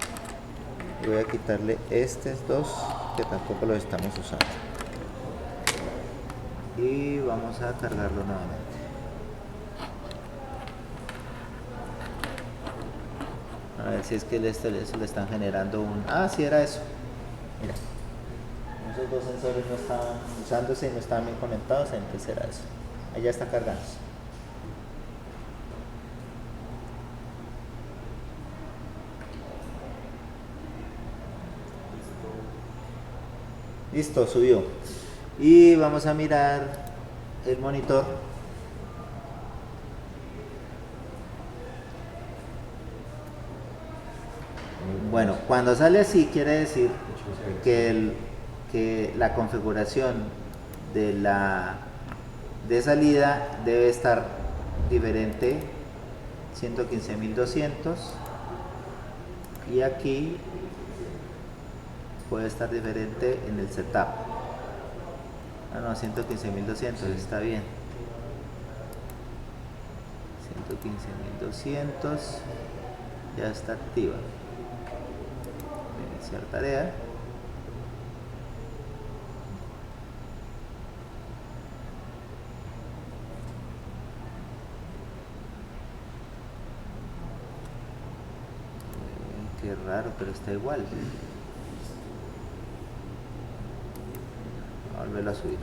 y voy a quitarle estos dos que tampoco los estamos usando. Y vamos a cargarlo nuevamente. A ver si es que eso le están generando un... Ah, sí era eso. Mira. Esos dos sensores no estaban usándose y no estaban bien conectados, entonces era eso. Ahí ya está cargándose. Listo, subió. Y vamos a mirar el monitor. Bueno, cuando sale así quiere decir que la configuración de salida debe estar diferente, 115.200, y aquí puede estar diferente en el setup. Ah, no, 115.200, está bien. 115.200 ya está activa. Iniciar tarea. Qué raro, pero está igual. Voy a volverlo a subir.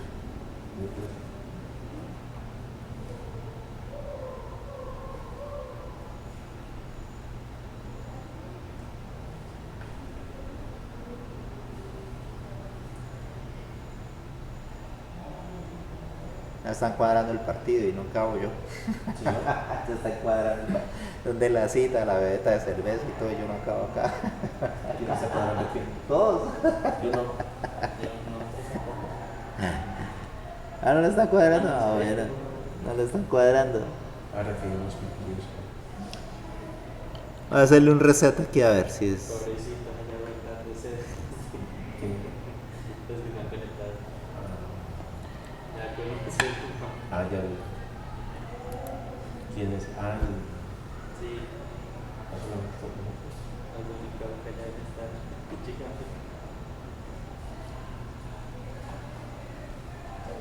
Ya están cuadrando el partido y no acabo yo. Se están cuadrando. Donde la cita, la bebeta de cerveza y todo, yo no acabo acá. ¿Quién está cuadrando quién? Todos. Yo no. Ah, no le están cuadrando. Ah, bueno. No le están cuadrando. Ahora que no nos concluyes. Voy a hacerle un reset aquí a ver si es. Pobrecito, me llevo el carro ese. Los que me han conectado. Ya con lo que se Ah, ya vi. ¿Quién es? Ah, sí, es una foto. el único que ya está chicando.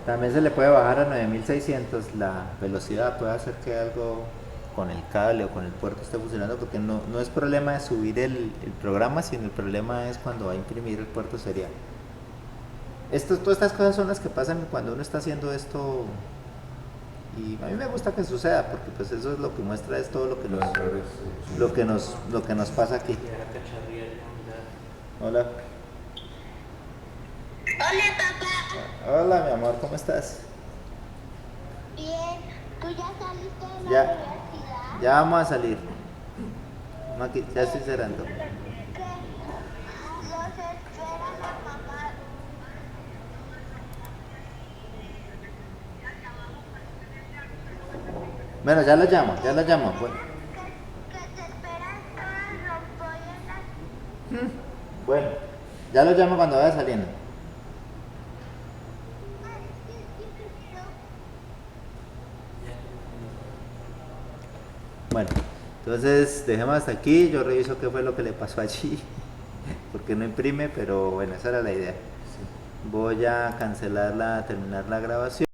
También se le puede bajar a 9600 la velocidad, puede hacer que algo con el cable o con el puerto esté funcionando, porque no es problema de subir el programa, sino el problema es cuando va a imprimir el puerto serial. Todas estas cosas son las que pasan cuando uno está haciendo esto, y a mí me gusta que suceda, porque pues eso es lo que muestra, es todo lo que Los nos, errores. lo que nos pasa aquí. Y era cacharría, ya, Hola. Hola papá, Hola mi amor, ¿cómo estás? bien, ¿tú ya saliste de la Ya. universidad? Ya vamos a salir. Maki, ya estoy cerrando. ¿Qué? Los espera la mamá. Bueno, ya lo llamo, ya lo llamo. Bueno, Que te esperan todos los pollos. bueno, ya lo llamo cuando vaya saliendo. Bueno, entonces dejemos hasta aquí. Yo reviso qué fue lo que le pasó allí. Porque no imprime, pero bueno, esa era la idea. Voy a cancelarla, terminar la grabación.